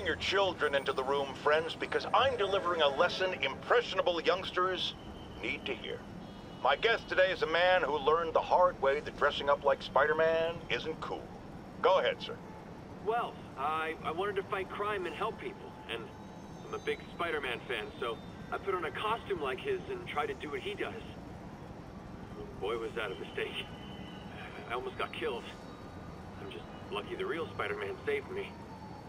bring your children into the room, friends, because I'm delivering a lesson impressionable youngsters need to hear. My guest today is a man who learned the hard way that dressing up like Spider-Man isn't cool. Go ahead, sir. Well, I wanted to fight crime and help people, and I'm a big Spider-Man fan, so I put on a costume like his and tried to do what he does. Boy, was that a mistake. I almost got killed. I'm just lucky the real Spider-Man saved me.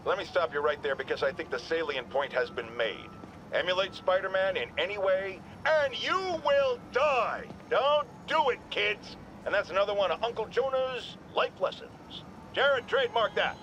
Let me stop you right there because I think the salient point has been made. Emulate Spider-Man in any way, and you will die! Don't do it, kids! And that's another one of Uncle Jonah's life lessons. Jared, trademark that.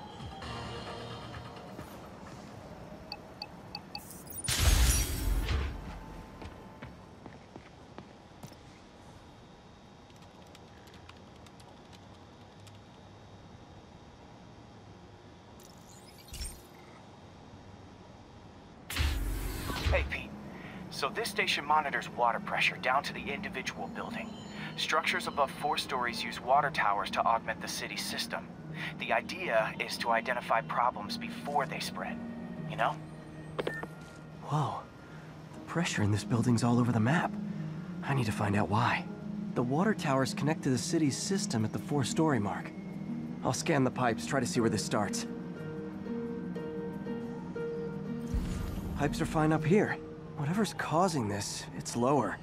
Hey, Pete. So this station monitors water pressure down to the individual building. Structures above 4 stories use water towers to augment the city's system. The idea is to identify problems before they spread, you know? Whoa. The pressure in this building's all over the map. I need to find out why. The water towers connect to the city's system at the 4-story mark. I'll scan the pipes, try to see where this starts. Pipes are fine up here. Whatever's causing this, it's lower.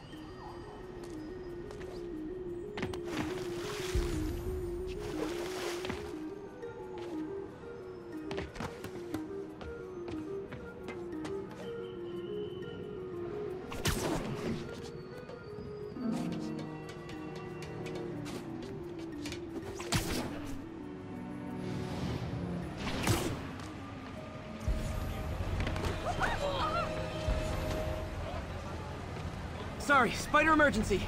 Sorry, spider emergency.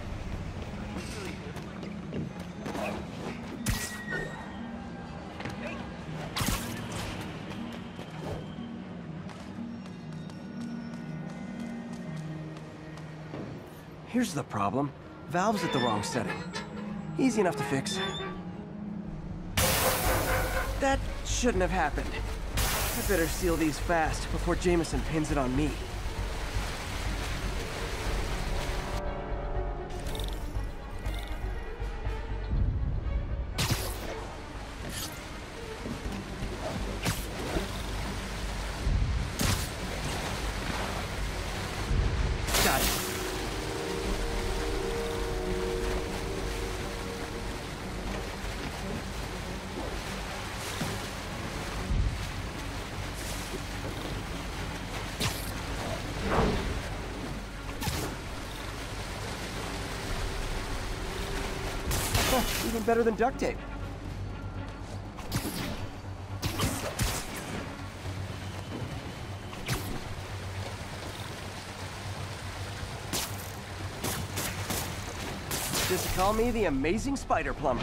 Here's the problem. Valve's at the wrong setting. Easy enough to fix. That shouldn't have happened. I better seal these fast before Jameson pins it on me. Got it. Even better than duct tape. Just call me the amazing spider plumber.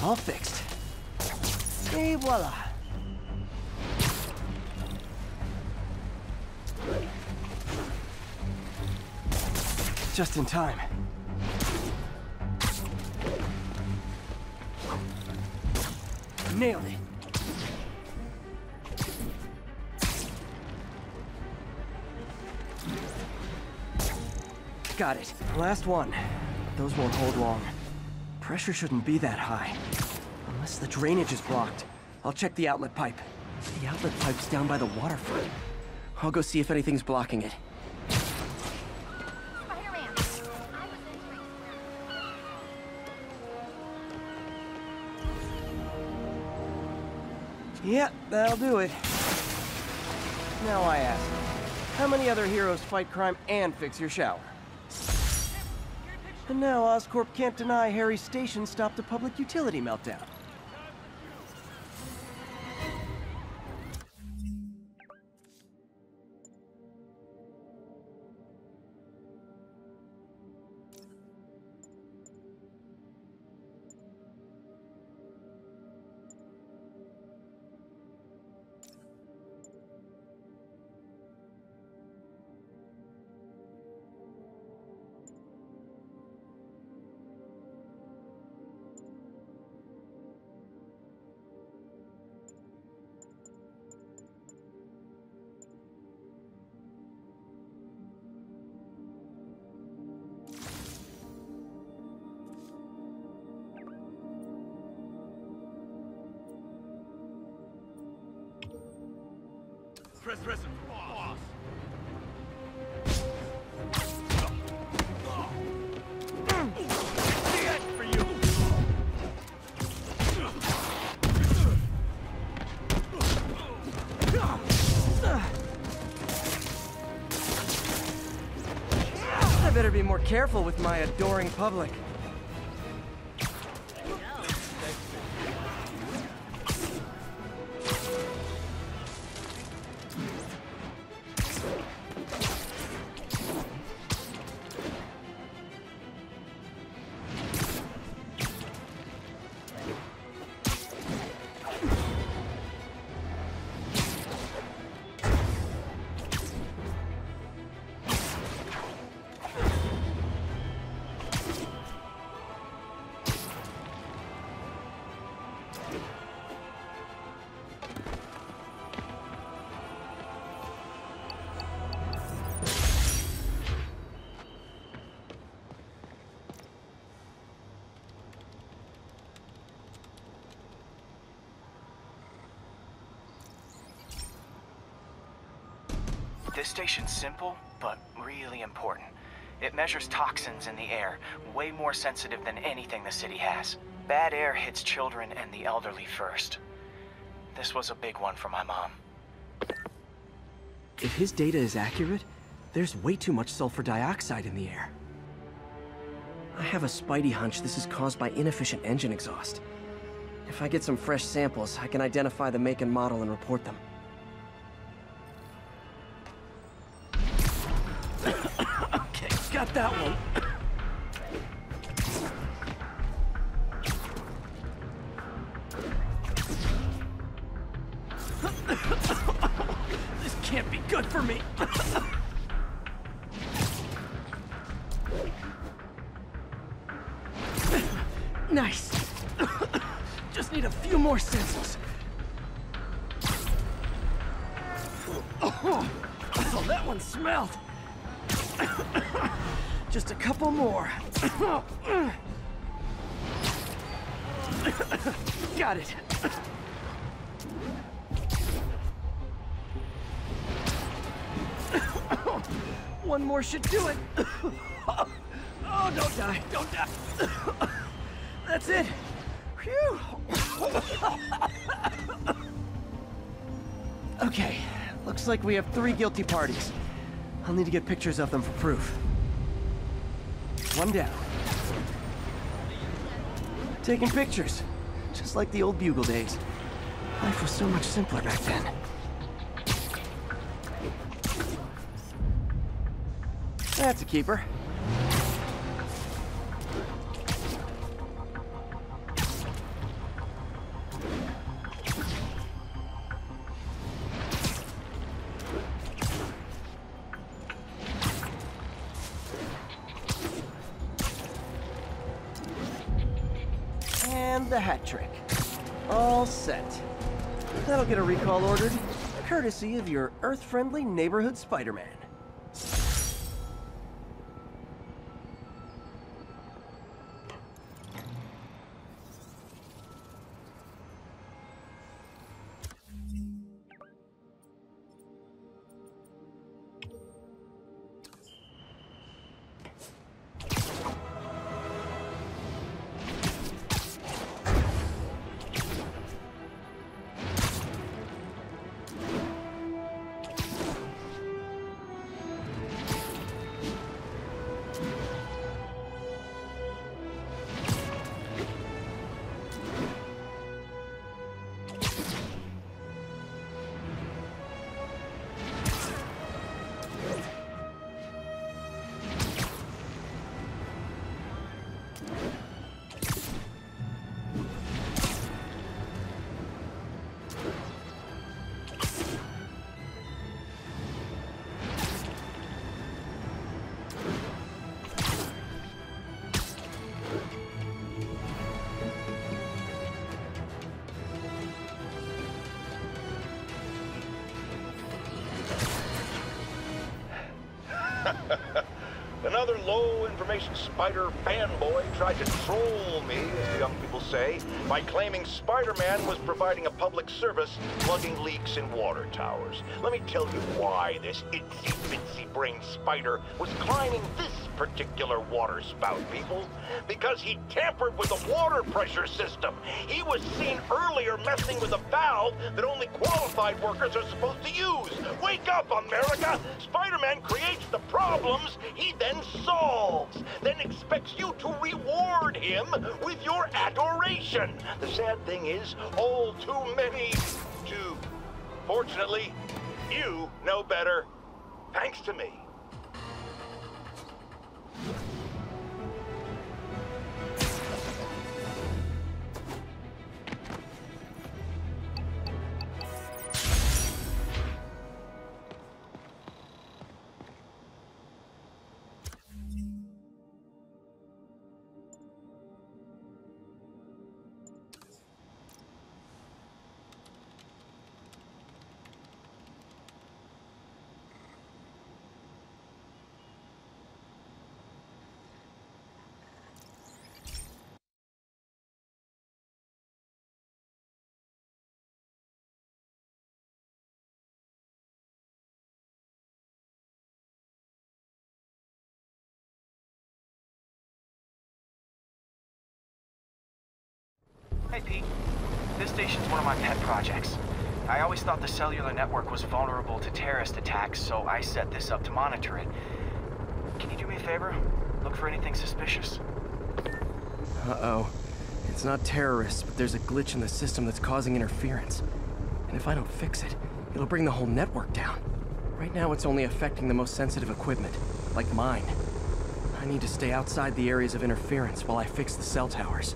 All fixed. Et voila. Just in time. Nailed it. Got it. Last one. Those won't hold long. Pressure shouldn't be that high. Unless the drainage is blocked. I'll check the outlet pipe. The outlet pipe's down by the waterfront. I'll go see if anything's blocking it. Yeah, that'll do it. Now I ask, how many other heroes fight crime and fix your shower? And now Oscorp can't deny Harry's station stopped a public utility meltdown. present boss. Get for you. I better be more careful with my adoring public. This station's simple, but really important. It measures toxins in the air, way more sensitive than anything the city has. Bad air hits children and the elderly first. This was a big one for my mom. If his data is accurate, there's way too much sulfur dioxide in the air. I have a spidey hunch this is caused by inefficient engine exhaust. If I get some fresh samples, I can identify the make and model and report them. Okay, got that one. This can't be good for me. Nice. Just need a few more samples. Oh, that one smelled. Just a couple more. Got it. One more should do it. Oh, don't die, don't die. That's it. Phew. Okay, looks like we have 3 guilty parties. I'll need to get pictures of them for proof. One down. Taking pictures, just like the old Bugle days. Life was so much simpler back then. That's a keeper. And the hat trick. All set. That'll get a recall ordered, courtesy of your Earth-friendly neighborhood Spider-Man. information Spider fanboy tried to troll me, as the young people say, by claiming Spider-Man was providing a public service plugging leaks in water towers. Let me tell you why this itsy-bitsy-brain spider was climbing this particular water spout, people. Because he tampered with the water pressure system. He was seen earlier messing with a valve that only qualified workers are supposed to use. Wake up, America! Spider-Man creates the problems he then solves, then expects you to reward him with your adoration. The sad thing is, all too many do. Fortunately, you know better, thanks to me. Hey, Pete. This station's one of my pet projects. I always thought the cellular network was vulnerable to terrorist attacks, so I set this up to monitor it. Can you do me a favor? Look for anything suspicious. Uh-oh. It's not terrorists, but there's a glitch in the system that's causing interference. And if I don't fix it, it'll bring the whole network down. Right now, it's only affecting the most sensitive equipment, like mine. I need to stay outside the areas of interference while I fix the cell towers.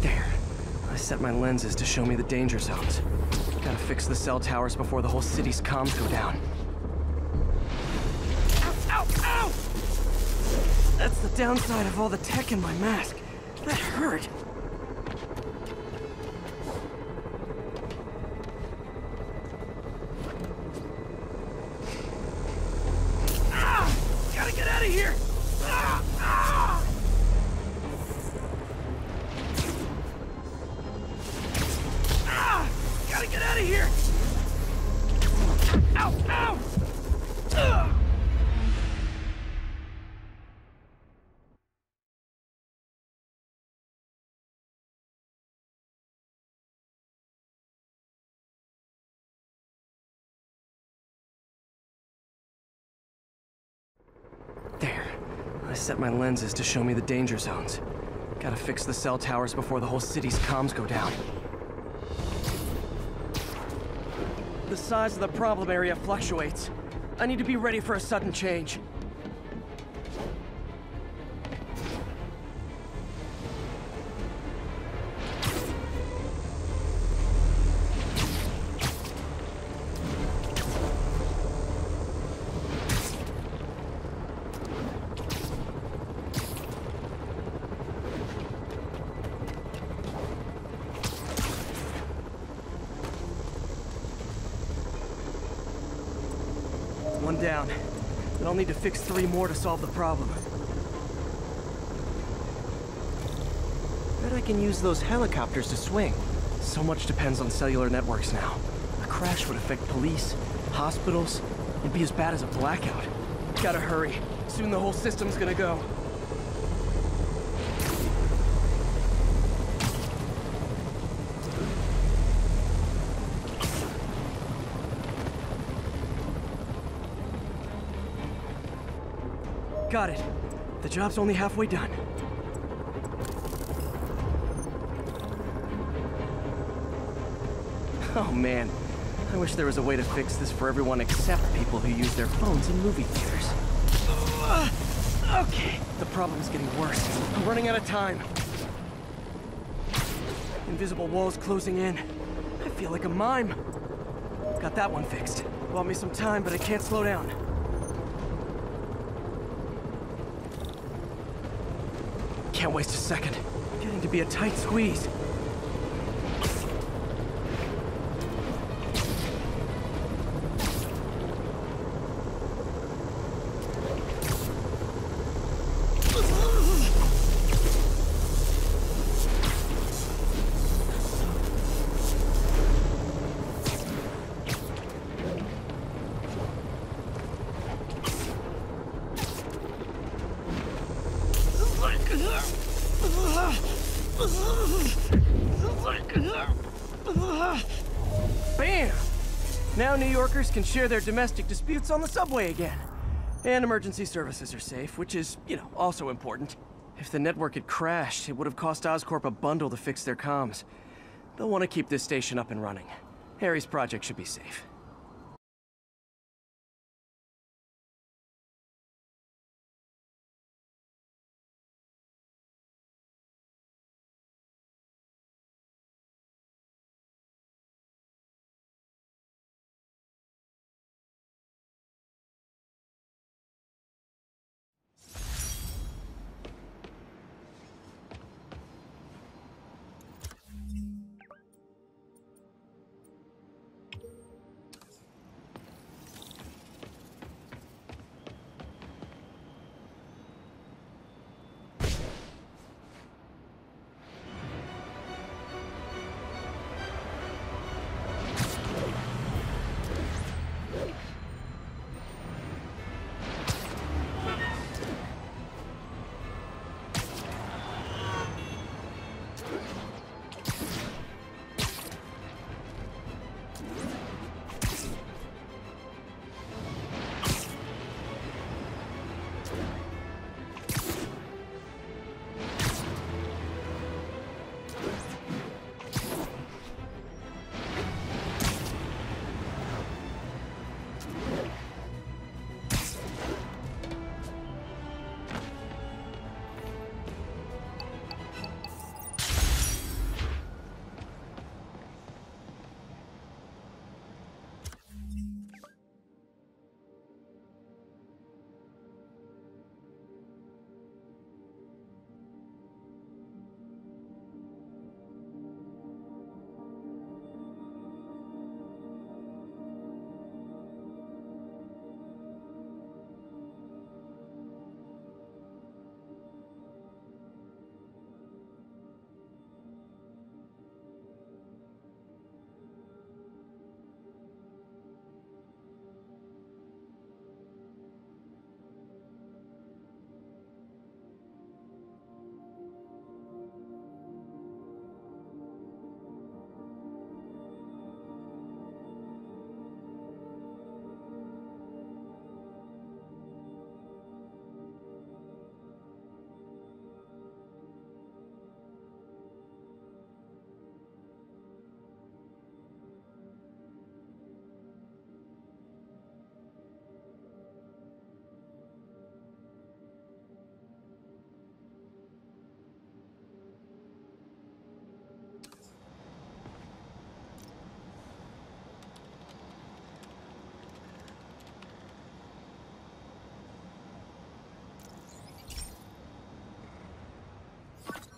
There. I set my lenses to show me the danger zones. Gotta fix the cell towers before the whole city's comms go down. Ow! Ow! Ow! That's the downside of all the tech in my mask. That hurt. Ah! Gotta get out of here! Ah! Ah! Ah! Gotta get out of here! Ow! Ow! Ugh! There. I set my lenses to show me the danger zones. Gotta fix the cell towers before the whole city's comms go down. The size of the problem area fluctuates. I need to be ready for a sudden change. One down. But I'll need to fix 3 more to solve the problem. Bet I can use those helicopters to swing. So much depends on cellular networks now. A crash would affect police, hospitals. It'd be as bad as a blackout. Gotta hurry. Soon the whole system's gonna go. Got it. The job's only halfway done. Oh man, I wish there was a way to fix this for everyone except people who use their phones in movie theaters. Okay, the problem's getting worse. I'm running out of time. Invisible walls closing in. I feel like a mime. Got that one fixed. Bought me some time, but I can't slow down. Can't waste a second. Getting to be a tight squeeze. Bam! Now New Yorkers can share their domestic disputes on the subway again. And emergency services are safe, which is, also important. If the network had crashed, it would have cost Oscorp a bundle to fix their comms. They'll want to keep this station up and running. Harry's project should be safe.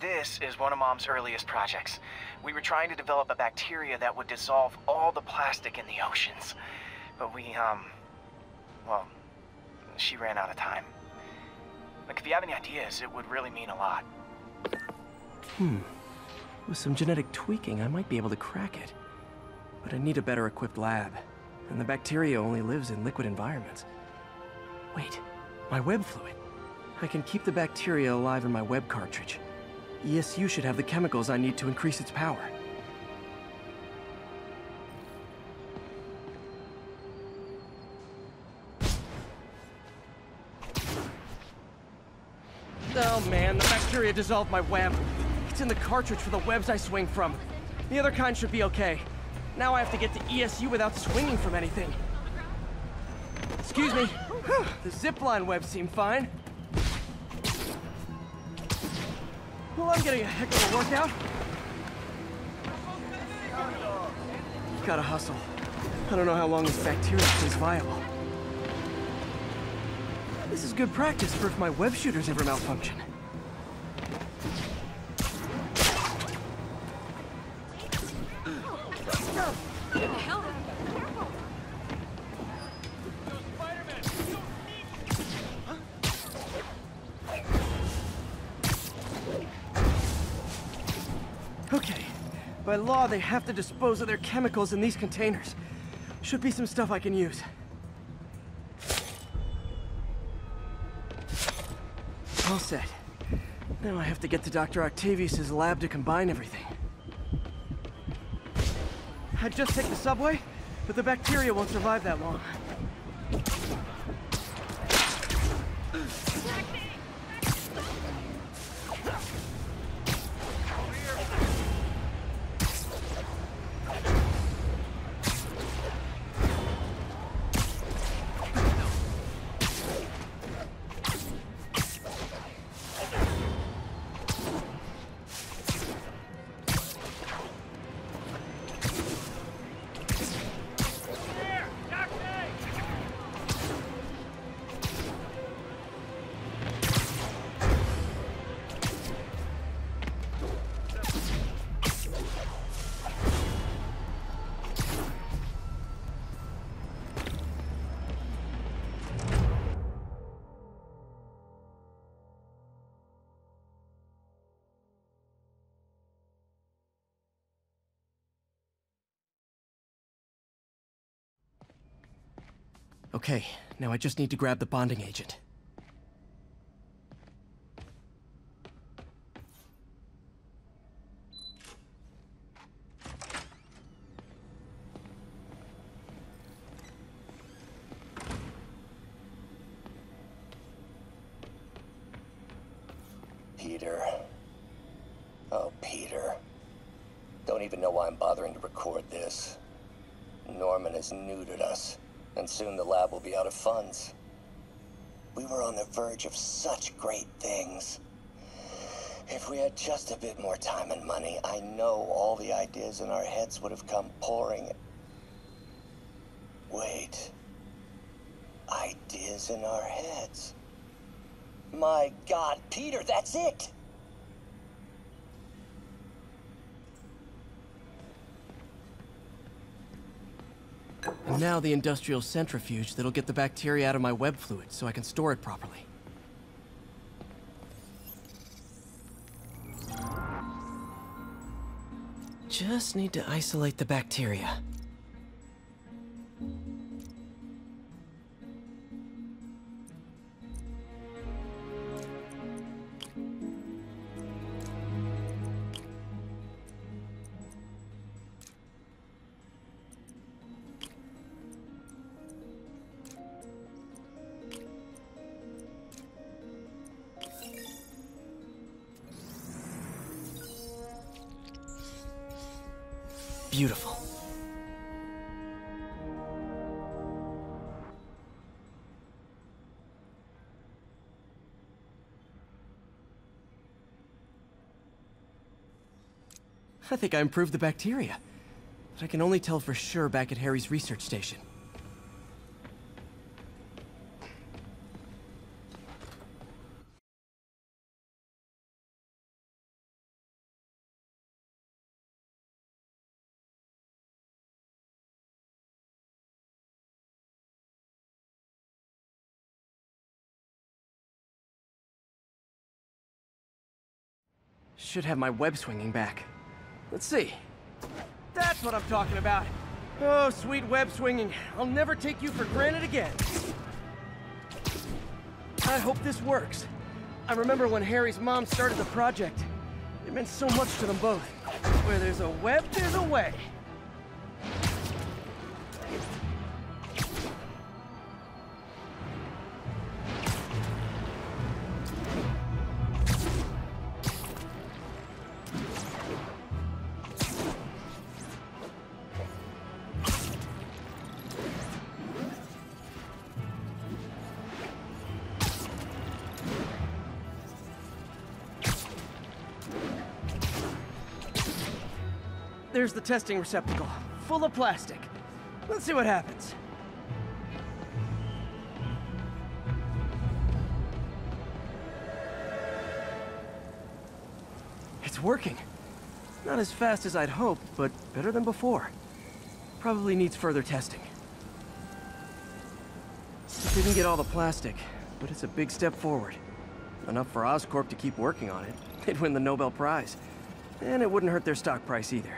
This is one of Mom's earliest projects. We were trying to develop a bacteria that would dissolve all the plastic in the oceans. But well, she ran out of time. Like, if you have any ideas, it would really mean a lot. With some genetic tweaking, I might be able to crack it. But I need a better equipped lab. And the bacteria only lives in liquid environments. Wait, my web fluid. I can keep the bacteria alive in my web cartridge. ESU should have the chemicals I need to increase its power. Oh man, the bacteria dissolved my web. It's in the cartridge for the webs I swing from. The other kind should be okay. Now I have to get to ESU without swinging from anything. Excuse me. The zipline webs seem fine. Well, I'm getting a heck of a workout. Gotta hustle. I don't know how long this bacteria stays viable. This is good practice for if my web shooters ever malfunction. What the hell? Okay. By law, they have to dispose of their chemicals in these containers. Should be some stuff I can use. All set. Now I have to get to Dr. Octavius's lab to combine everything. I'd just take the subway, but the bacteria won't survive that long. Okay, now I just need to grab the bonding agent. Peter. Oh, Peter. Don't even know why I'm bothering to record this. Norman has neutered us, and soon the lab will be out of funds. We were on the verge of such great things. If we had just a bit more time and money, I know all the ideas in our heads would have come pouring. Wait. Ideas in our heads. My God, Peter, that's it! And now the industrial centrifuge that'll get the bacteria out of my web fluid so I can store it properly. Just need to isolate the bacteria. Beautiful. I think I improved the bacteria, but I can only tell for sure back at Harry's research station. Should have my web swinging back. Let's see. That's what I'm talking about. Oh, sweet web swinging. I'll never take you for granted again. I hope this works. I remember when Harry's mom started the project. It meant so much to them both. Where there's a web, there's a way. There's the testing receptacle, full of plastic. Let's see what happens. It's working. Not as fast as I'd hoped, but better than before. Probably needs further testing. Didn't get all the plastic, but it's a big step forward. Enough for Oscorp to keep working on it. They'd win the Nobel Prize. And it wouldn't hurt their stock price either.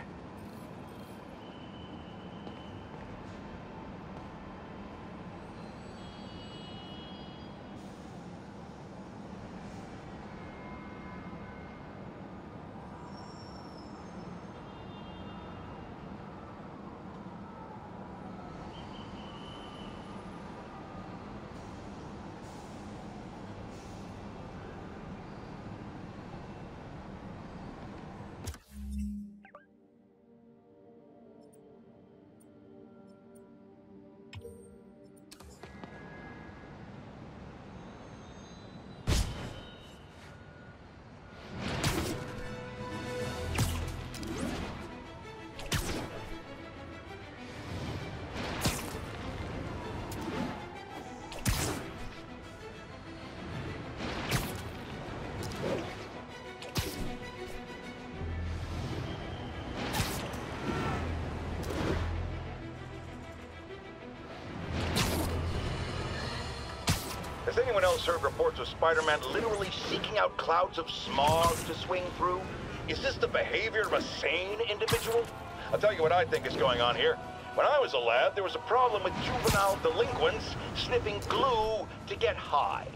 Has anyone else heard reports of Spider-Man literally seeking out clouds of smog to swing through? Is this the behavior of a sane individual? I'll tell you what I think is going on here. When I was a lad, there was a problem with juvenile delinquents sniffing glue to get high.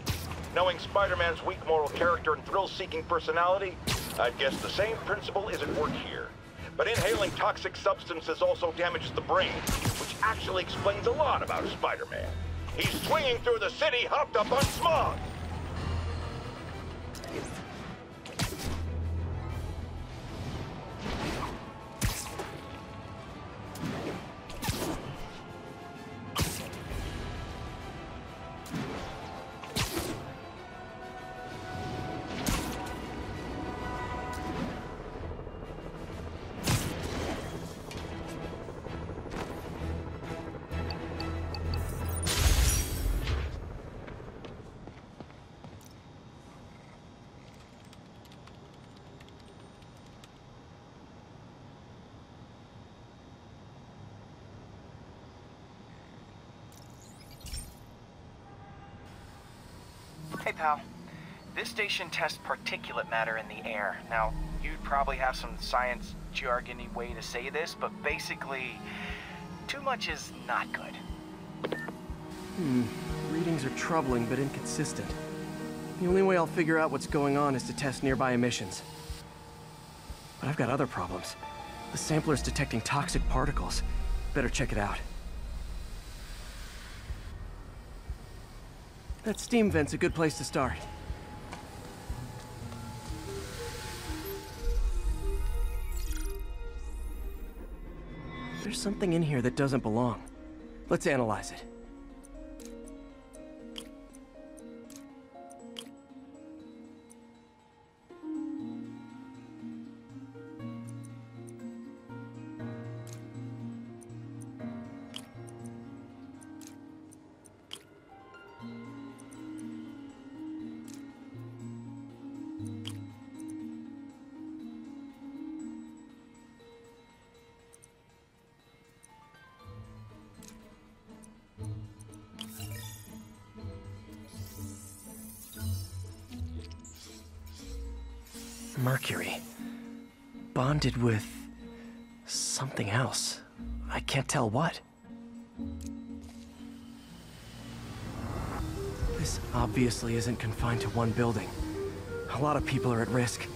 Knowing Spider-Man's weak moral character and thrill-seeking personality, I'd guess the same principle is at work here. But inhaling toxic substances also damages the brain, which actually explains a lot about Spider-Man. He's swinging through the city hopped up on smog. Hey, pal. This station tests particulate matter in the air. Now, you'd probably have some science jargony way to say this, but basically, too much is not good. Readings are troubling but inconsistent. The only way I'll figure out what's going on is to test nearby emissions. But I've got other problems. The sampler's detecting toxic particles. Better check it out. That steam vent's a good place to start. There's something in here that doesn't belong. Let's analyze it. Mercury. Bonded with something else. I can't tell what. This obviously isn't confined to one building. A lot of people are at risk.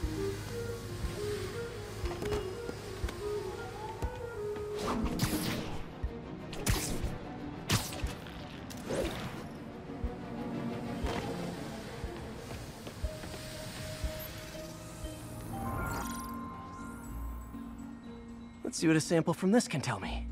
Let's see what a sample from this can tell me.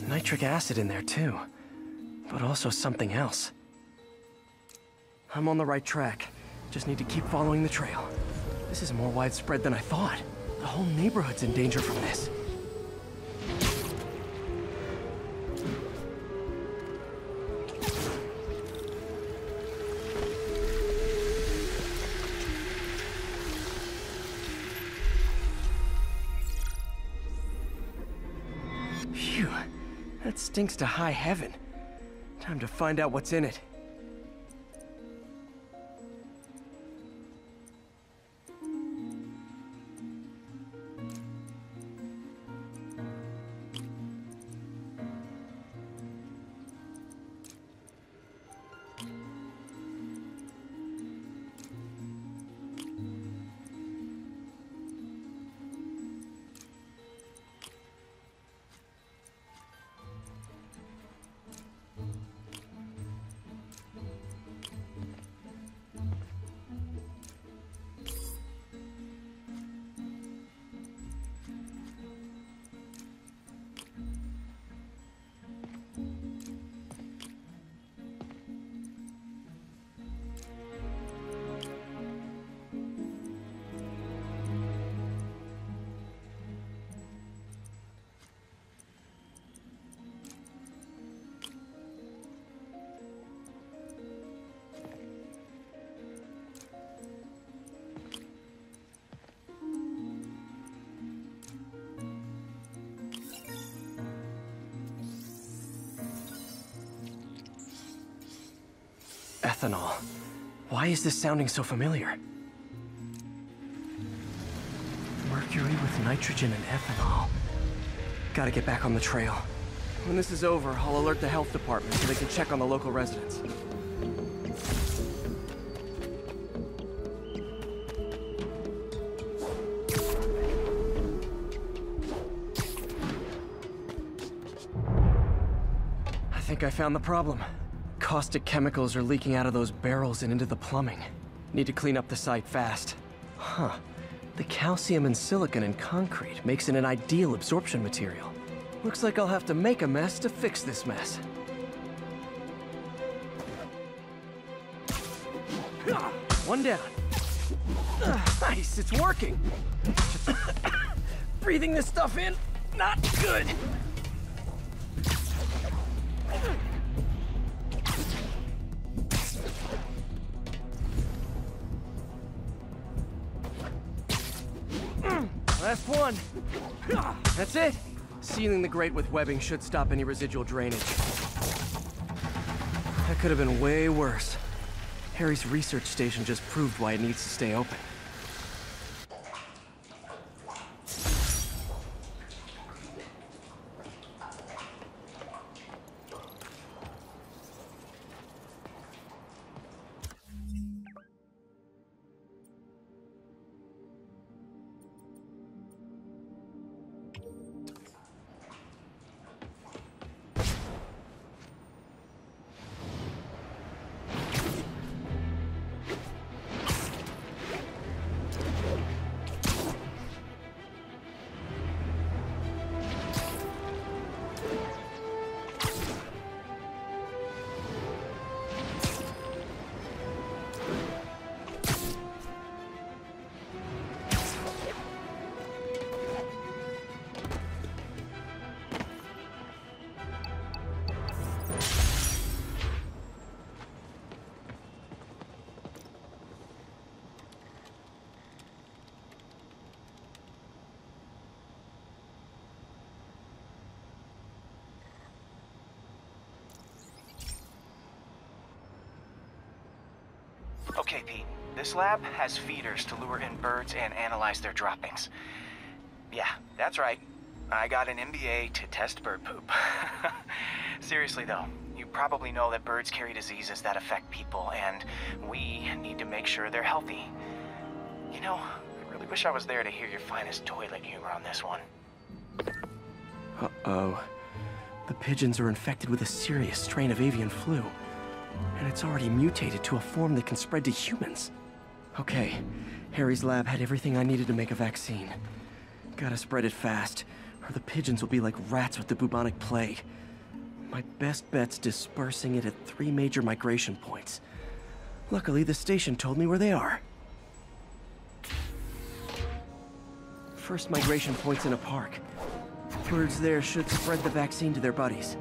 nitric acid in there too, but also something else. I'm on the right track. Just need to keep following the trail. This is more widespread than I thought. The whole neighborhood's in danger from this. Phew, that stinks to high heaven. Time to find out what's in it. Ethanol. Why is this sounding so familiar? Mercury with nitrogen and ethanol. Gotta get back on the trail. When this is over, I'll alert the health department so they can check on the local residents. I think I found the problem. Caustic chemicals are leaking out of those barrels and into the plumbing. Need to clean up the site fast. Huh. The calcium and silicon in concrete makes it an ideal absorption material. Looks like I'll have to make a mess to fix this mess. One down. Nice, it's working. Breathing this stuff in, not good. Last one. That's it. Sealing the grate with webbing should stop any residual drainage. That could have been way worse. Harry's research station just proved why it needs to stay open. Okay, Pete. This lab has feeders to lure in birds and analyze their droppings. Yeah, that's right. I got an MBA to test bird poop. Seriously though, you probably know that birds carry diseases that affect people, and we need to make sure they're healthy. You know, I really wish I was there to hear your finest toilet humor on this one. Uh-oh. The pigeons are infected with a serious strain of avian flu. And it's already mutated to a form that can spread to humans. Okay, Harry's lab had everything I needed to make a vaccine. Gotta spread it fast, or the pigeons will be like rats with the bubonic plague. My best bet's dispersing it at 3 major migration points. Luckily, the station told me where they are. First migration point's in a park. Birds there should spread the vaccine to their buddies.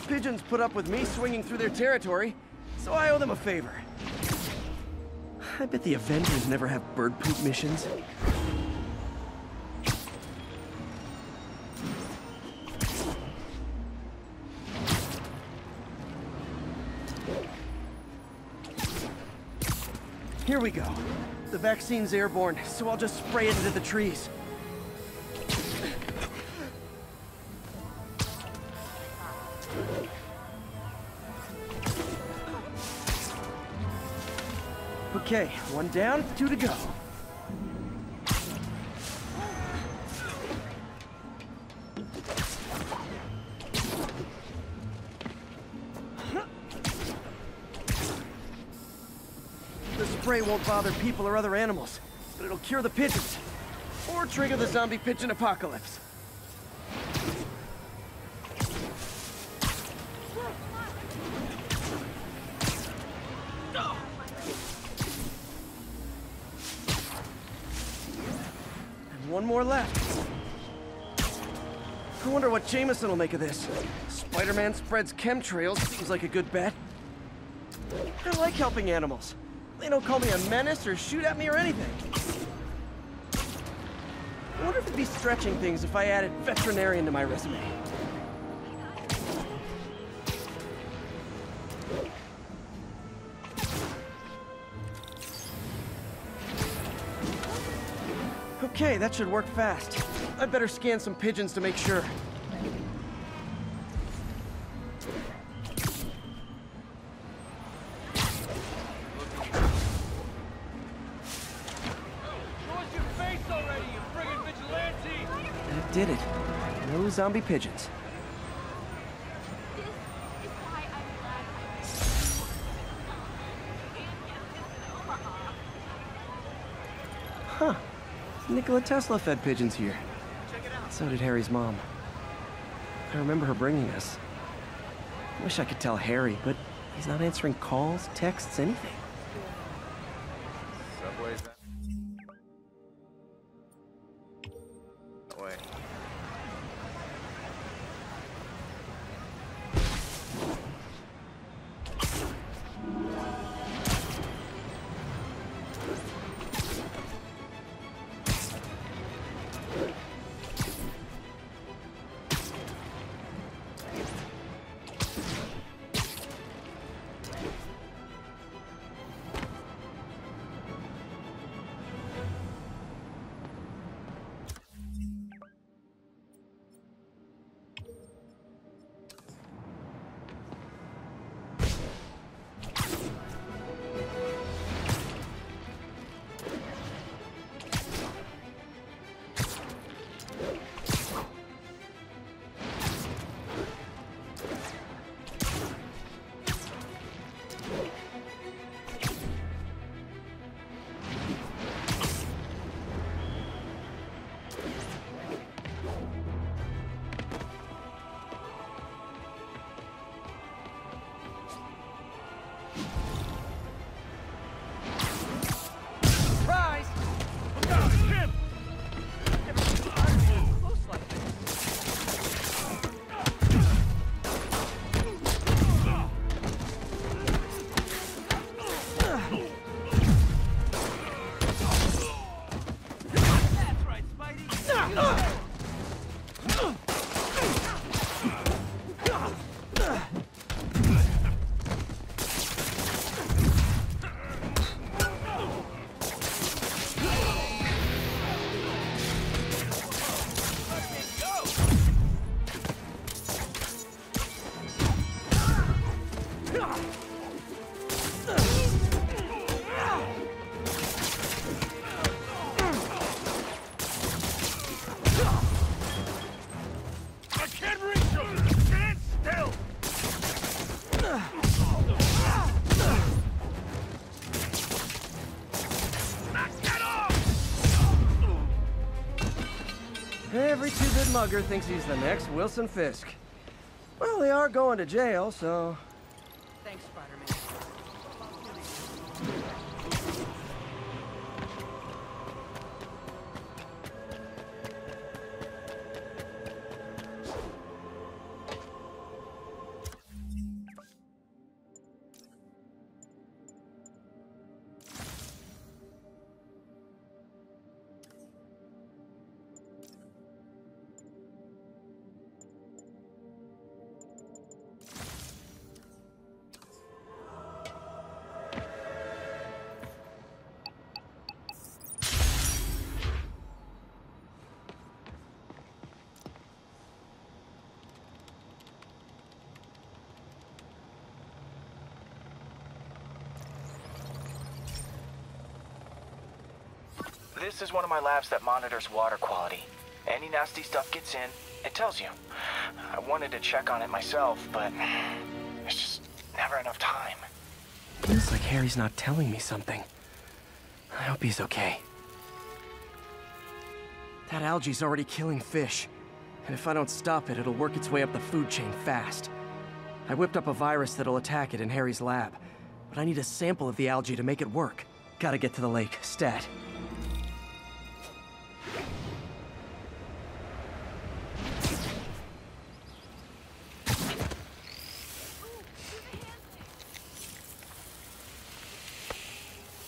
Pigeons put up with me swinging through their territory, so I owe them a favor. I bet the Avengers never have bird poop missions. Here we go. The vaccine's airborne, so I'll just spray it into the trees. Okay, 1 down, 2 to go. The spray won't bother people or other animals, but it'll cure the pigeons. Or trigger the zombie pigeon apocalypse. And 1 more left. I wonder what Jameson will make of this. Spider-Man spreads chemtrails, seems like a good bet. I like helping animals. They don't call me a menace or shoot at me or anything. I wonder if it'd be stretching things if I added veterinarian to my resume. Okay, that should work fast. I'd better scan some pigeons to make sure. That did it. No zombie pigeons. Huh. Nikola Tesla fed pigeons here. So did Harry's mom. I remember her bringing us. Wish I could tell Harry, but he's not answering calls, texts, anything. Subway's that. Wait. Every two-bit mugger thinks he's the next Wilson Fisk. Well, they are going to jail, so... Thanks, Spider-Man. This is one of my labs that monitors water quality. Any nasty stuff gets in, it tells you. I wanted to check on it myself, but there's just never enough time. Feels like Harry's not telling me something. I hope he's okay. That algae's already killing fish. And if I don't stop it, it'll work its way up the food chain fast. I whipped up a virus that'll attack it in Harry's lab. But I need a sample of the algae to make it work. Gotta get to the lake, stat.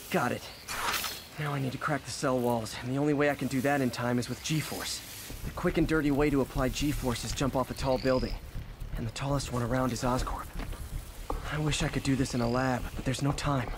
Got it. Now I need to crack the cell walls, and the only way I can do that in time is with G-Force. The quick and dirty way to apply G-Force is jump off a tall building. And the tallest one around is Oscorp. I wish I could do this in a lab, but there's no time.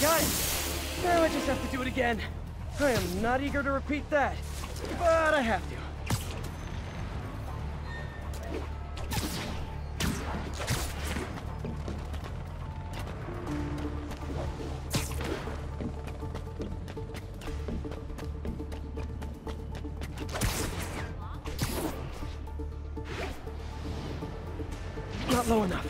Guys, now I just have to do it again. I am not eager to repeat that, but I have to. Not low enough.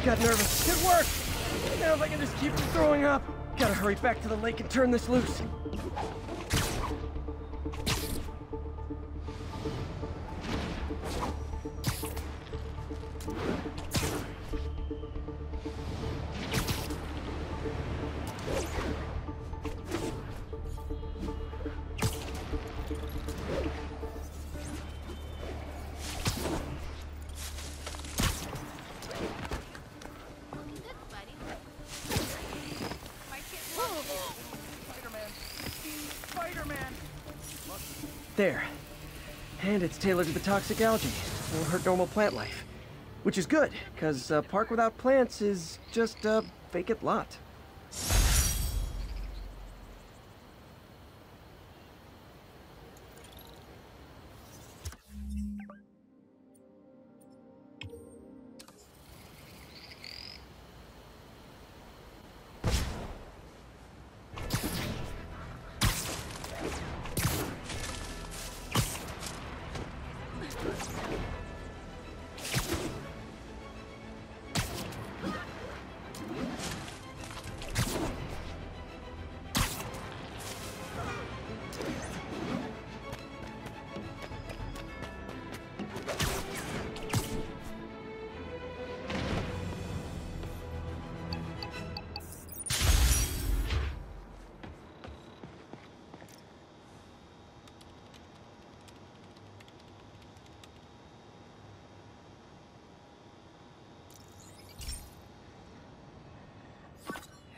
Got nervous. Good work! Now if I can just keep from throwing up. Gotta hurry back to the lake and turn this loose. There. And it's tailored to the toxic algae. Won't hurt normal plant life. Which is good, because a park without plants is just a vacant lot.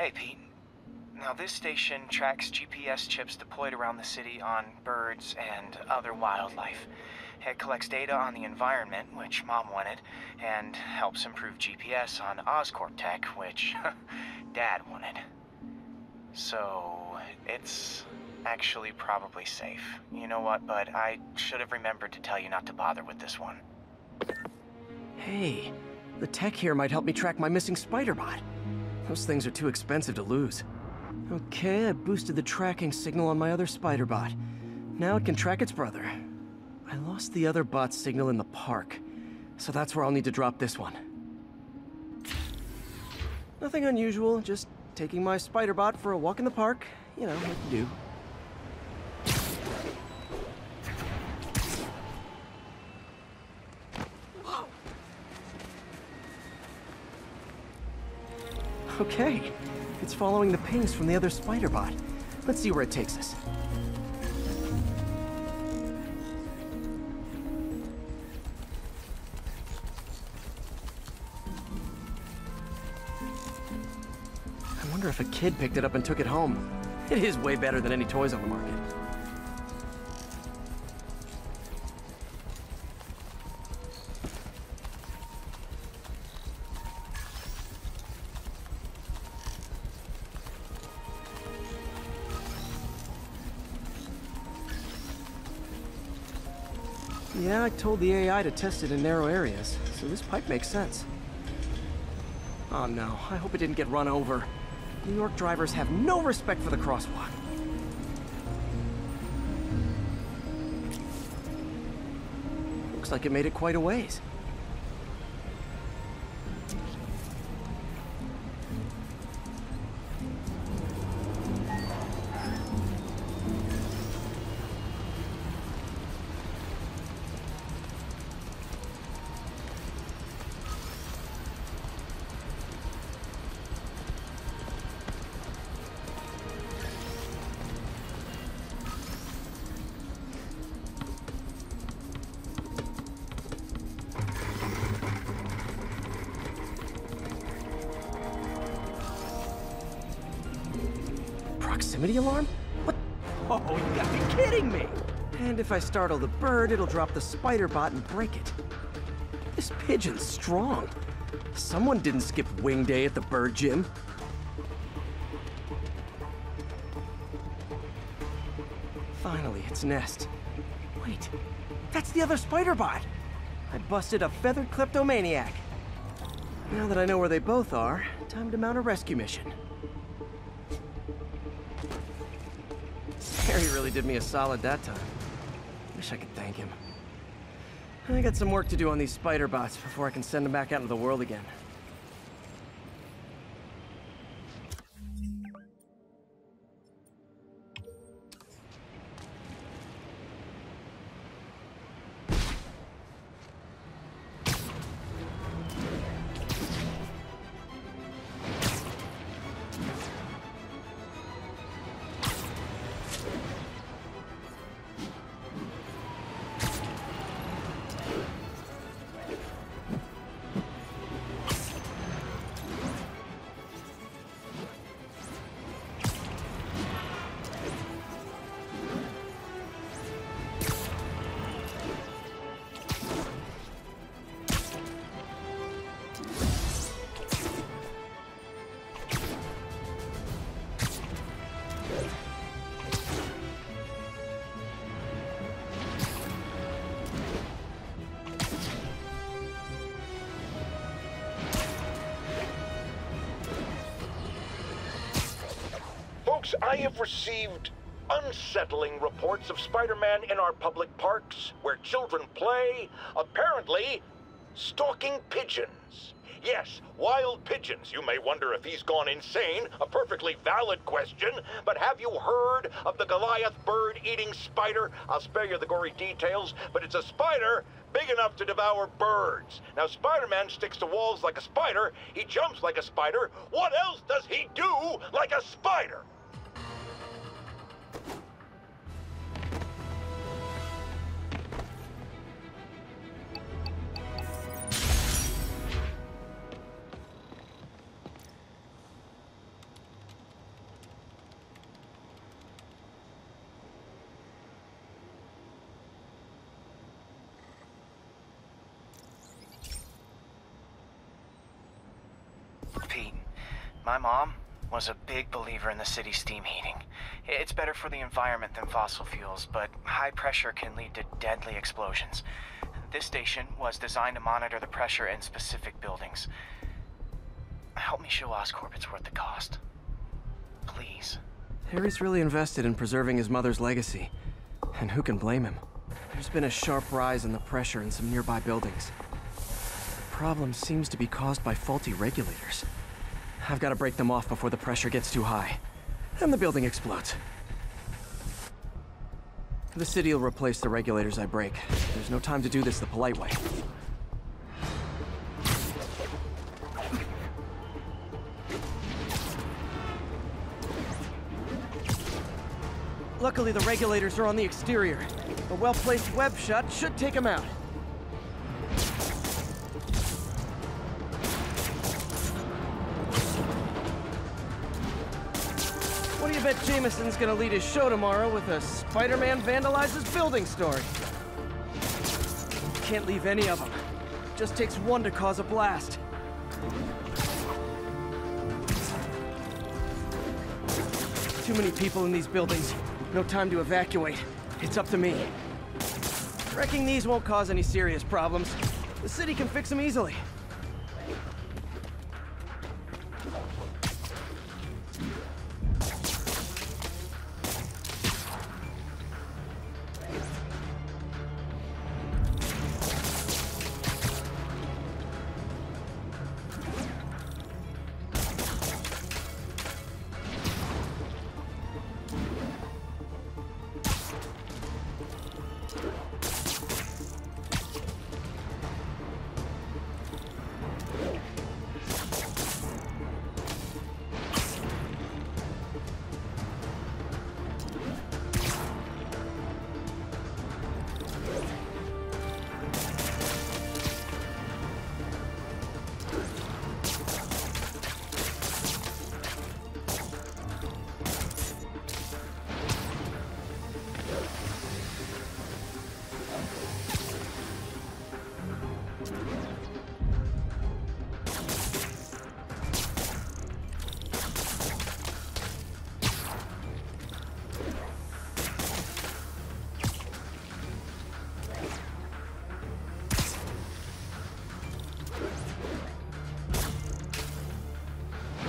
Hey, Pete. Now, this station tracks GPS chips deployed around the city on birds and other wildlife. It collects data on the environment, which Mom wanted, and helps improve GPS on Oscorp tech, which Dad wanted. So, it's actually probably safe. You know what, bud? I should have remembered to tell you not to bother with this one. Hey, the tech here might help me track my missing spider bot. Those things are too expensive to lose. Okay, I boosted the tracking signal on my other spider bot. Now it can track its brother. I lost the other bot's signal in the park, so that's where I'll need to drop this one. Nothing unusual, just taking my spider bot for a walk in the park. You know, what you do. Okay, it's following the pings from the other spider bot. Let's see where it takes us. I wonder if a kid picked it up and took it home. It is way better than any toys on the market. Yeah, I told the AI to test it in narrow areas, so this pipe makes sense. Oh no, I hope it didn't get run over. New York drivers have no respect for the crosswalk. Looks like it made it quite a ways. Proximity alarm? What? Oh, you gotta be kidding me! And if I startle the bird, it'll drop the spider bot and break it. This pigeon's strong. Someone didn't skip wing day at the bird gym. Finally, its nest. Wait, that's the other spider bot! I busted a feathered kleptomaniac. Now that I know where they both are, time to mount a rescue mission. Harry really did me a solid that time. Wish I could thank him. I got some work to do on these spider bots before I can send them back out into the world again. I have received unsettling reports of Spider-Man in our public parks, where children play, apparently stalking pigeons. Yes, wild pigeons. You may wonder if he's gone insane, a perfectly valid question, but have you heard of the Goliath bird-eating spider? I'll spare you the gory details, but it's a spider big enough to devour birds. Now, Spider-Man sticks to walls like a spider, he jumps like a spider. What else does he do like a spider? My mom was a big believer in the city's steam heating. It's better for the environment than fossil fuels, but high pressure can lead to deadly explosions. This station was designed to monitor the pressure in specific buildings. Help me show Oscorp it's worth the cost. Please. Harry's really invested in preserving his mother's legacy. And who can blame him? There's been a sharp rise in the pressure in some nearby buildings. The problem seems to be caused by faulty regulators. I've got to break them off before the pressure gets too high. And the building explodes. The city will replace the regulators I break. There's no time to do this the polite way. Luckily, the regulators are on the exterior. A well-placed web shot should take them out. What do you bet Jameson's gonna lead his show tomorrow with a Spider-Man vandalizes building story? Can't leave any of them. Just takes one to cause a blast. Too many people in these buildings. No time to evacuate. It's up to me. Wrecking these won't cause any serious problems. The city can fix them easily.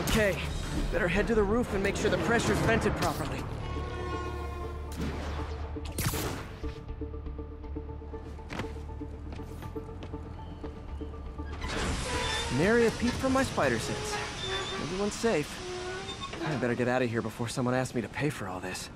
Okay, better head to the roof and make sure the pressure's vented properly. Nary a peep from my spider sense. Everyone's safe. I better get out of here before someone asks me to pay for all this.